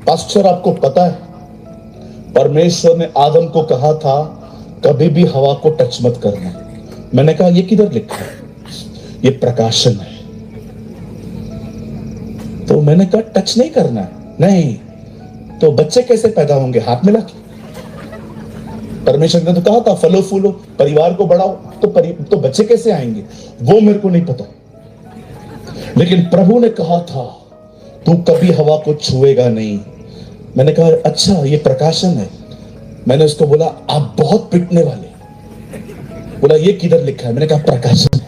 पास्टर आपको पता है परमेश्वर ने आदम को कहा था कभी भी हवा को टच मत करना। मैंने कहा ये किधर लिखा है? ये प्रकाशन है। तो मैंने कहा टच नहीं करना है। नहीं तो बच्चे कैसे पैदा होंगे? हाथ मिला के। परमेश्वर ने तो कहा था फलो फूलो, परिवार को बढ़ाओ, तो बच्चे कैसे आएंगे? वो मेरे को नहीं पता, लेकिन प्रभु ने कहा था तू कभी हवा को छुएगा नहीं। मैंने कहा अच्छा ये प्रकाशन है। मैंने उसको बोला आप बहुत पिटने वाले। बोला ये किधर लिखा है? मैंने कहा प्रकाशन।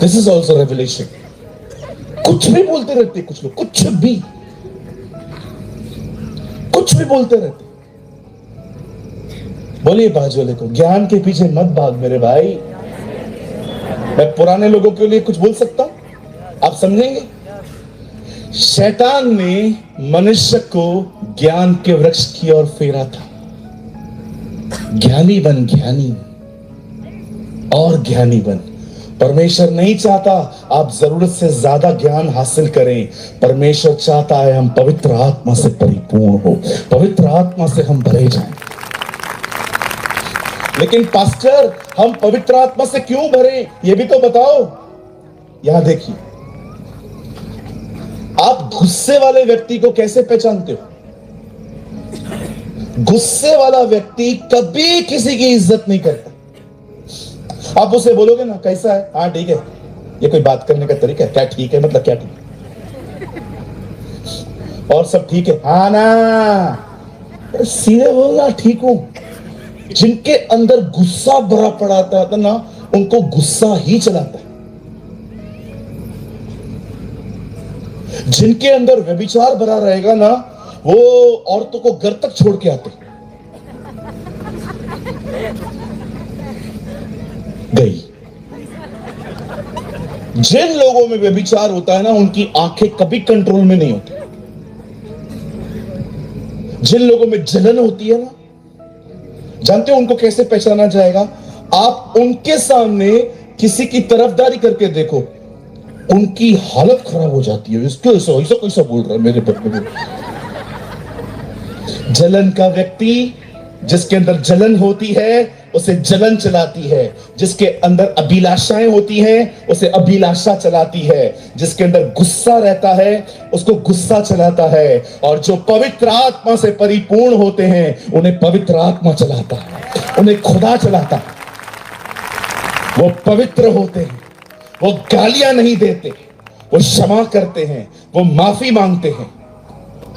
This is also revelation. कुछ भी बोलते रहते कुछ लोग, कुछ भी बोलते रहते। बोलिए बाजू वाले को, ज्ञान के पीछे मत भाग मेरे भाई। मैं पुराने लोगों के लिए कुछ बोल सकता हूं, आप समझेंगे। शैतान ने मनुष्य को ज्ञान के वृक्ष की ओर फेरा था। ज्ञानी बन, ज्ञानी और ज्ञानी बन। परमेश्वर नहीं चाहता आप जरूरत से ज्यादा ज्ञान हासिल करें। परमेश्वर चाहता है हम पवित्र आत्मा से परिपूर्ण हो, पवित्र आत्मा से हम भरे जाएं। लेकिन पास्टर हम पवित्र आत्मा से क्यों भरे, ये भी तो बताओ। यहां देखिए, आप गुस्से वाले व्यक्ति को कैसे पहचानते हो? गुस्से वाला व्यक्ति कभी किसी की इज्जत नहीं करता। आप उसे बोलोगे ना कैसा है, हाँ ठीक है। ये कोई बात करने का तरीका है क्या? ठीक है मतलब क्या ठीक है? और सब ठीक है? हाँ ना, सीधे बोलना ठीक हूं। जिनके अंदर गुस्सा भरा पड़ा था ना, उनको गुस्सा ही चलाता है। जिनके अंदर व्यभिचार भरा रहेगा ना, वो औरतों को घर तक छोड़ के आते। गई। जिन लोगों में व्यभिचार होता है ना, उनकी आंखें कभी कंट्रोल में नहीं होती। जिन लोगों में जलन होती है ना, जानते हो उनको कैसे पहचाना जाएगा? आप उनके सामने किसी की तरफदारी करके देखो, उनकी हालत खराब हो जाती है। इसको ऐसा कैसा बोल रहा है मेरे बच्चे? जलन का व्यक्ति, जिसके अंदर जलन होती है उसे जलन चलाती है। जिसके अंदर अभिलाषाएं होती हैं उसे अभिलाषा चलाती है। जिसके अंदर गुस्सा रहता है उसको गुस्सा चलाता है। और जो पवित्र आत्मा से परिपूर्ण होते हैं उन्हें पवित्र आत्मा चलाता है, उन्हें खुदा चलाता है। वो पवित्र होते हैं, वो गालियां नहीं देते, वो क्षमा करते हैं, वो माफी मांगते हैं।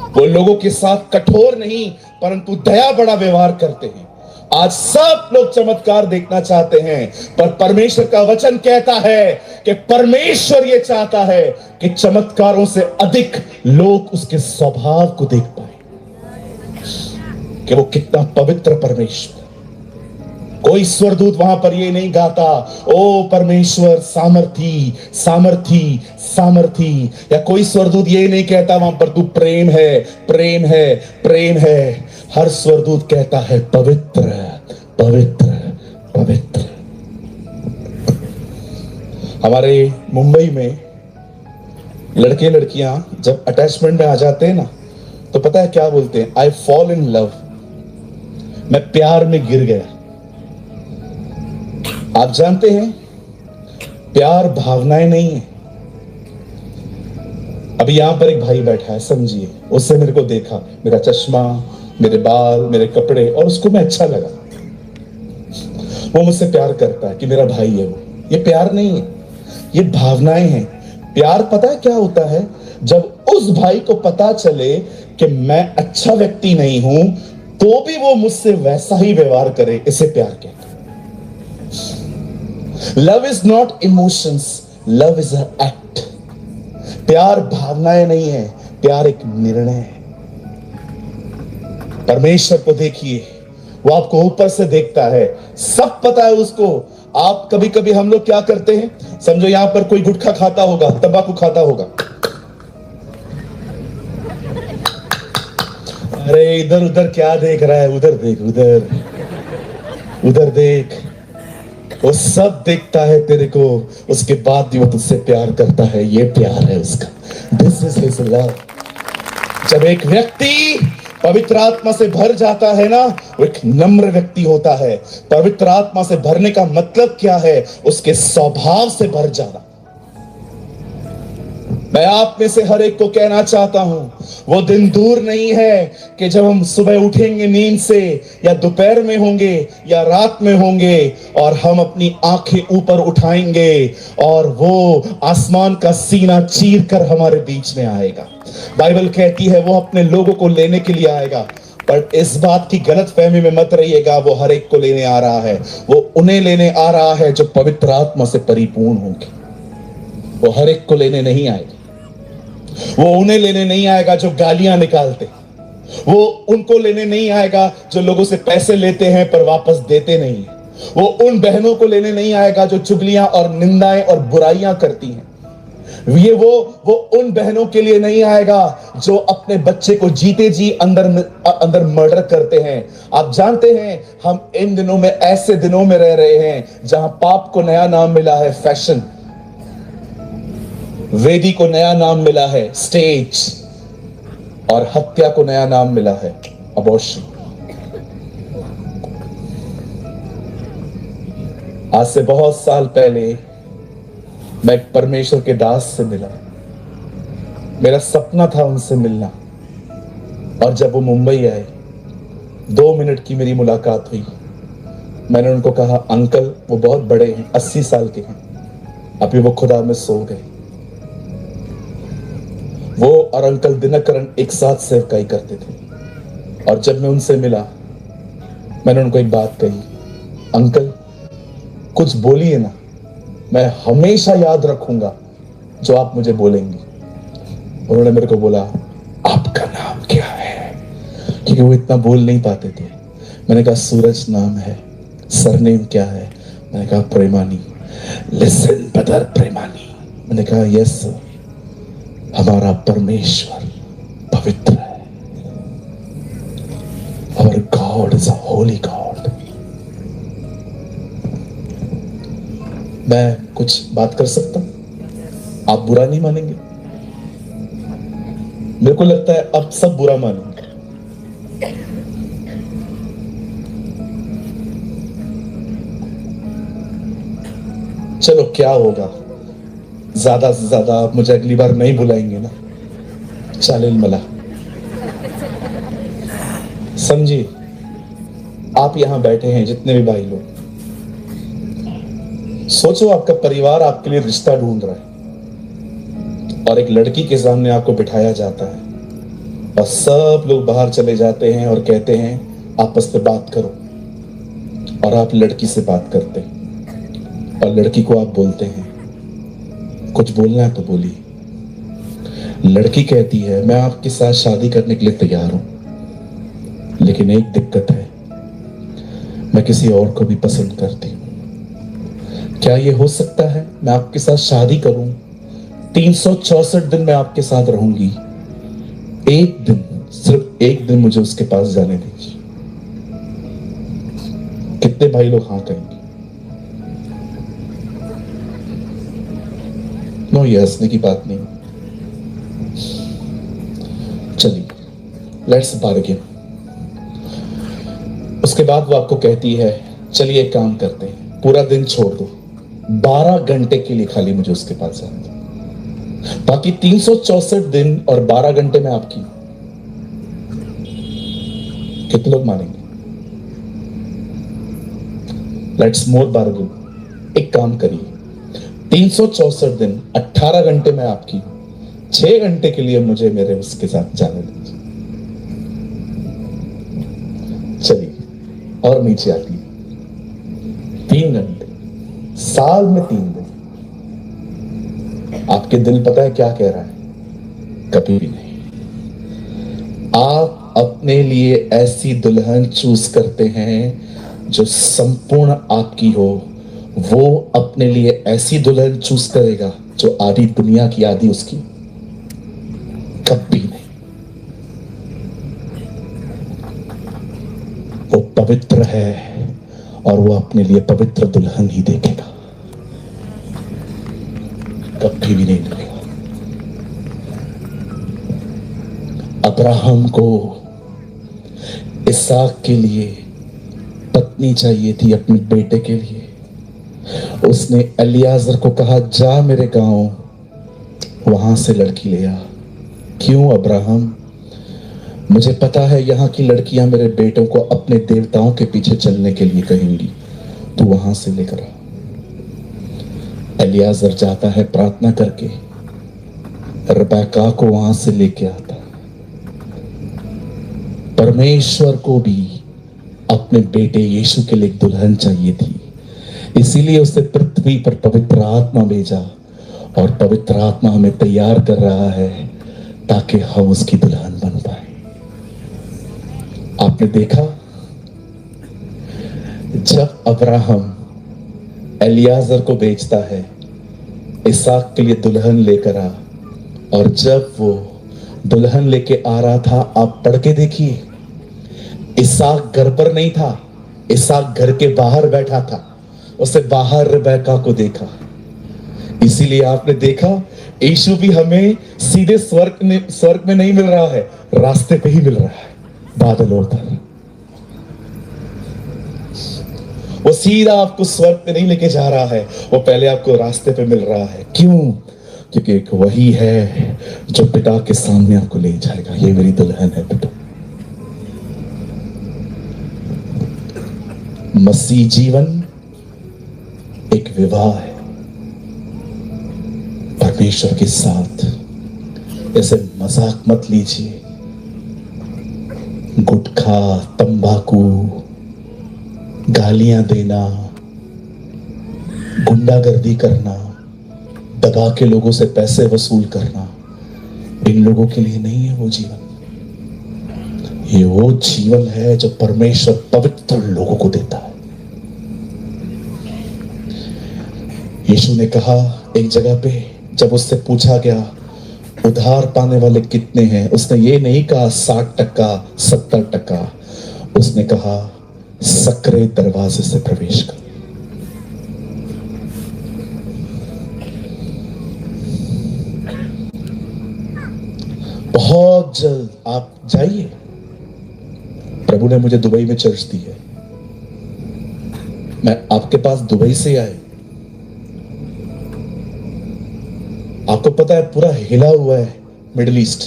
वो लोगों के साथ कठोर नहीं परंतु दया बड़ा व्यवहार करते हैं। आज सब लोग चमत्कार देखना चाहते हैं, पर परमेश्वर का वचन कहता है कि परमेश्वर ये चाहता है कि चमत्कारों से अधिक लोग उसके स्वभाव को देख पाए कि वो कितना पवित्र परमेश्वर। कोई स्वरदूत वहां पर ये नहीं गाता, ओ परमेश्वर सामर्थी सामर्थी सामर्थी, या कोई स्वरदूत ये नहीं कहता वहां पर तू प्रेम है प्रेम है प्रेम है। हर स्वरदूत कहता है पवित्र पवित्र पवित्र। हमारे मुंबई में लड़के लड़कियां जब अटैचमेंट में आ जाते हैं ना, तो पता है क्या बोलते हैं? आई फॉल इन लव, मैं प्यार में गिर गया। आप जानते हैं प्यार भावनाएं नहीं है। अभी यहां पर एक भाई बैठा है, समझिए, उससे मेरे को देखा, मेरा चश्मा, मेरे बाल, मेरे कपड़े, और उसको मैं अच्छा लगा। वो मुझसे प्यार करता है कि मेरा भाई है वो। ये प्यार नहीं है, ये भावनाएं हैं। प्यार पता है क्या होता है? जब उस भाई को पता चले कि मैं अच्छा व्यक्ति नहीं हूं, तो भी वो मुझसे वैसा ही व्यवहार करे, इसे प्यार कहते हैं। Love is not emotions, love is a act. प्यार भावनाएं नहीं है, प्यार एक निर्णय है। परमेश्वर को देखिए, वो आपको ऊपर से देखता है, सब पता है उसको। आप कभी कभी हम लोग क्या करते हैं, समझो यहां पर कोई गुटखा खाता होगा, तंबाकू खाता होगा, अरे इधर उधर क्या देख रहा है, उधर देख, उधर उधर देख। वो सब देखता है तेरे को, उसके बाद भी वो तुझसे प्यार करता है। ये प्यार है उसका। This is his love. जब एक व्यक्ति पवित्र आत्मा से भर जाता है ना, वो एक नम्र व्यक्ति होता है। पवित्र आत्मा से भरने का मतलब क्या है? उसके स्वभाव से भर जाना। मैं आप में से हर एक को कहना चाहता हूं, वो दिन दूर नहीं है कि जब हम सुबह उठेंगे नींद से, या दोपहर में होंगे या रात में होंगे, और हम अपनी आंखें ऊपर उठाएंगे और वो आसमान का सीना चीर कर हमारे बीच में आएगा। बाइबल कहती है वो अपने लोगों को लेने के लिए आएगा। पर इस बात की गलत फहमी में मत रहिएगा, वो हर एक को लेने आ रहा है। वो उन्हें लेने आ रहा है जो पवित्र आत्मा से परिपूर्ण होंगे। वो हर एक को लेने नहीं आएगा। वो उन्हें लेने नहीं आएगा जो गालियां निकालते। वो उनको लेने नहीं आएगा जो लोगों से पैसे लेते हैं पर वापस देते नहीं है। वो उन बहनों को लेने नहीं आएगा जो चुगलियां और निंदाएं और बुराइयां करती हैं। वो उन बहनों के लिए नहीं आएगा जो अपने बच्चे को जीते जी अंदर मर्डर करते हैं। आप जानते हैं हम इन दिनों में ऐसे दिनों में रह रहे हैं जहां पाप को नया नाम मिला है फैशन, वेदी को नया नाम मिला है स्टेज, और हत्या को नया नाम मिला है अबॉर्शन। आज से बहुत साल पहले मैं एक परमेश्वर के दास से मिला। मेरा सपना था उनसे मिलना, और जब वो मुंबई आए, 2 मिनट की मेरी मुलाकात हुई। मैंने उनको कहा, अंकल, वो बहुत बड़े हैं, 80 साल के हैं, अभी वो खुदा में सो गए। वो और अंकल दिनकरण एक साथ सेवकाई करते थे, और जब मैं उनसे मिला, मैंने उनको एक बात कही, अंकल कुछ बोलिए ना, मैं हमेशा याद रखूंगा जो आप मुझे बोलेंगे। उन्होंने मेरे को बोला, आपका नाम क्या है? क्योंकि वो इतना बोल नहीं पाते थे। मैंने कहा, सूरज नाम है। सरनेम क्या है? मैंने कहा, प्रेमानी। Listen brother, प्रेमानी। मैंने कहा, यस सर, हमारा परमेश्वर पवित्र है। Our God is a holy God। मैं कुछ बात कर सकता हूं? आप बुरा नहीं मानेंगे? मेरे को लगता है अब सब बुरा मानेंगे। चलो, क्या होगा, ज्यादा से ज्यादा आप मुझे अगली बार नहीं बुलाएंगे ना। चालेल मला, समझिए, आप यहां बैठे हैं जितने भी भाई लोग, सोचो आपका परिवार आपके लिए रिश्ता ढूंढ रहा है, और एक लड़की के सामने आपको बिठाया जाता है, और सब लोग बाहर चले जाते हैं और कहते हैं आपस में बात करो। और आप लड़की से बात करते हैं और लड़की को आप बोलते हैं कुछ बोलना है तो बोलिए। लड़की कहती है मैं आपके साथ शादी करने के लिए तैयार हूं, लेकिन एक दिक्कत है, मैं किसी और को भी पसंद करती हूं। क्या ये हो सकता है? मैं आपके साथ शादी करूं, 364 दिन मैं आपके साथ रहूंगी, एक दिन, सिर्फ एक दिन मुझे उसके पास जाने दीजिए। कितने भाई लोग हाँ कहेंगे? नो, ये हंसने की बात नहीं। चलिए, लेट्स बार्गेन। उसके बाद वो आपको कहती है चलिए एक काम करते हैं, पूरा दिन छोड़ दो, 12 घंटे के लिए खाली मुझे उसके पास जाना दो, बाकी 364 दिन और 12 घंटे में आपकी। कितने लोग मानेंगे? Let's more bargain. एक काम करिए, 364 दिन 18 घंटे में आपकी, 6 घंटे के लिए मुझे मेरे उसके साथ जाने दीजिए। चलिए और नीचे आती है, 3 घंटे, साल में 3 दिन। आपके दिल पता है क्या कह रहा है? कभी भी नहीं। आप अपने लिए ऐसी दुल्हन चूज करते हैं जो संपूर्ण आपकी हो, वो अपने लिए ऐसी दुल्हन चूज करेगा जो आधी दुनिया की आधी उसकी। कभी नहीं। वो पवित्र है और वो अपने लिए पवित्र दुल्हन ही देखेगा, कभी भी नहीं मिलेगा। अब्राहम को इसहाक के लिए पत्नी चाहिए थी, अपने बेटे के लिए। उसने एलियाजर को कहा जा मेरे गांव, वहां से लड़की ले आ। क्यों अब्राहम? मुझे पता है यहां की लड़कियां मेरे बेटों को अपने देवताओं के पीछे चलने के लिए कहेंगी, तू वहां से लेकर आ। एलियाजर जाता है प्रार्थना करके, रिबेका को वहां से लेके आता। परमेश्वर को भी अपने बेटे यीशु के लिए एक दुल्हन चाहिए थी, इसीलिए उसने पृथ्वी पर पवित्र आत्मा भेजा, और पवित्र आत्मा हमें तैयार कर रहा है ताकि हम उसकी दुल्हन बन पाए। आपने देखा, जब अब्राहम एलियाजर को बेचता है इसहाक के लिए दुल्हन लेकर आ, और जब वो दुल्हन लेके आ रहा था, आप पढ़ के देखिए, इसहाक घर पर नहीं था, इसहाक घर के बाहर बैठा था। उसने बाहर रिबेका को देखा। इसीलिए आपने देखा यीशु भी हमें सीधे स्वर्ग में नहीं मिल रहा है, रास्ते पे ही मिल रहा है, बादलों पर। वो सीधा आपको स्वर्ग पे नहीं लेके जा रहा है, वो पहले आपको रास्ते पे मिल रहा है। क्यों? क्योंकि एक वही है जो पिता के सामने आपको ले जाएगा। ये मेरी दुल्हन है बेटा। मसीह जीवन एक विवाह है परमेश्वर के साथ। ऐसे मजाक मत लीजिए। गुटखा, तंबाकू, गालियां देना, गुंडागर्दी करना, दबा के लोगों से पैसे वसूल करना, इन लोगों के लिए नहीं है वो जीवन। ये वो जीवन है जो परमेश्वर पवित्र लोगों को देता है। यीशु ने कहा एक जगह पे, जब उससे पूछा गया उधार पाने वाले कितने हैं, उसने ये नहीं कहा 60%, 70%, उसने कहा सकरे दरवाजे से प्रवेश कर। बहुत जल्द आप जाइए। प्रभु ने मुझे दुबई में चर्च दी है, मैं आपके पास दुबई से आए। आपको पता है पूरा हिला हुआ है मिडिल ईस्ट,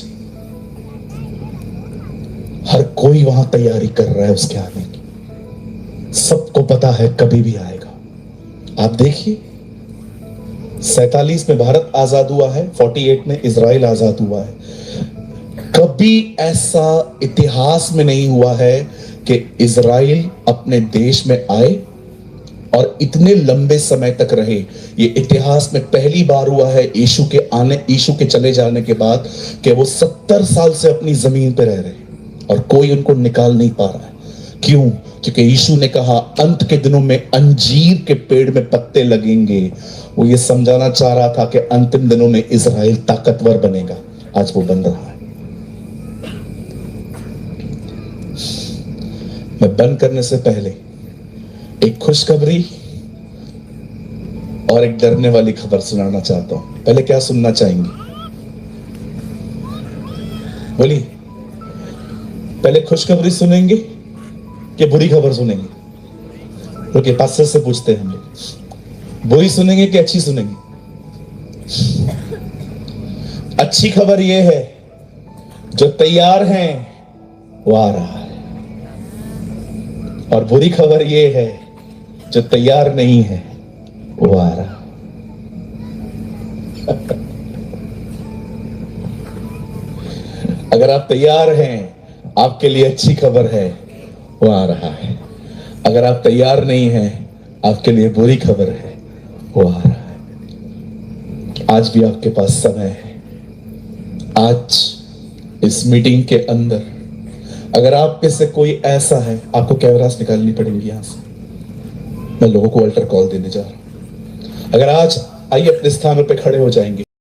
हर कोई वहां तैयारी कर रहा है उसके आने की। सबको पता है कभी भी आएगा। आप देखिए, 47 में भारत आजाद हुआ है, 48 में इजराइल आजाद हुआ है। कभी ऐसा इतिहास में नहीं हुआ है कि इज़राइल अपने देश में आए और इतने लंबे समय तक रहे। ये इतिहास में पहली बार हुआ है यीशु के चले जाने के बाद कि वो 70 साल से अपनी जमीन पे रह रहे और कोई उनको निकाल नहीं पा रहा है। क्यों? क्योंकि यीशु ने कहा अंत के दिनों में अंजीर के पेड़ में पत्ते लगेंगे। वो ये समझाना चाह रहा था कि अंतिम दिनों में इज़राइल ताकतवर बनेगा। आज वो बन रहा है। मैं बंद करने से पहले एक खुशखबरी और एक डरने वाली खबर सुनाना चाहता हूं। पहले क्या सुनना चाहेंगे? बोलिए, पहले खुशखबरी सुनेंगे कि बुरी खबर सुनेंगे? रुकिए, पास्टर से पूछते हैं हम लोग, बुरी सुनेंगे कि अच्छी सुनेंगे? अच्छी खबर यह है, जो तैयार हैं वो आ रहा है, और बुरी खबर यह है, जो तैयार नहीं है वो आ रहा है। अगर आप तैयार हैं, आपके लिए अच्छी खबर है, वो आ रहा है। अगर आप तैयार नहीं हैं, आपके लिए बुरी खबर है, वो आ रहा है। आज भी आपके पास समय है। आज इस मीटिंग के अंदर अगर आप में से कोई ऐसा है, आपको कैमरास निकालनी पड़ेंगी यहां से, मैं लोगों को अल्टर कॉल देने जा रहा हूं। अगर आज आइए अपने स्थानों पे खड़े हो जाएंगे।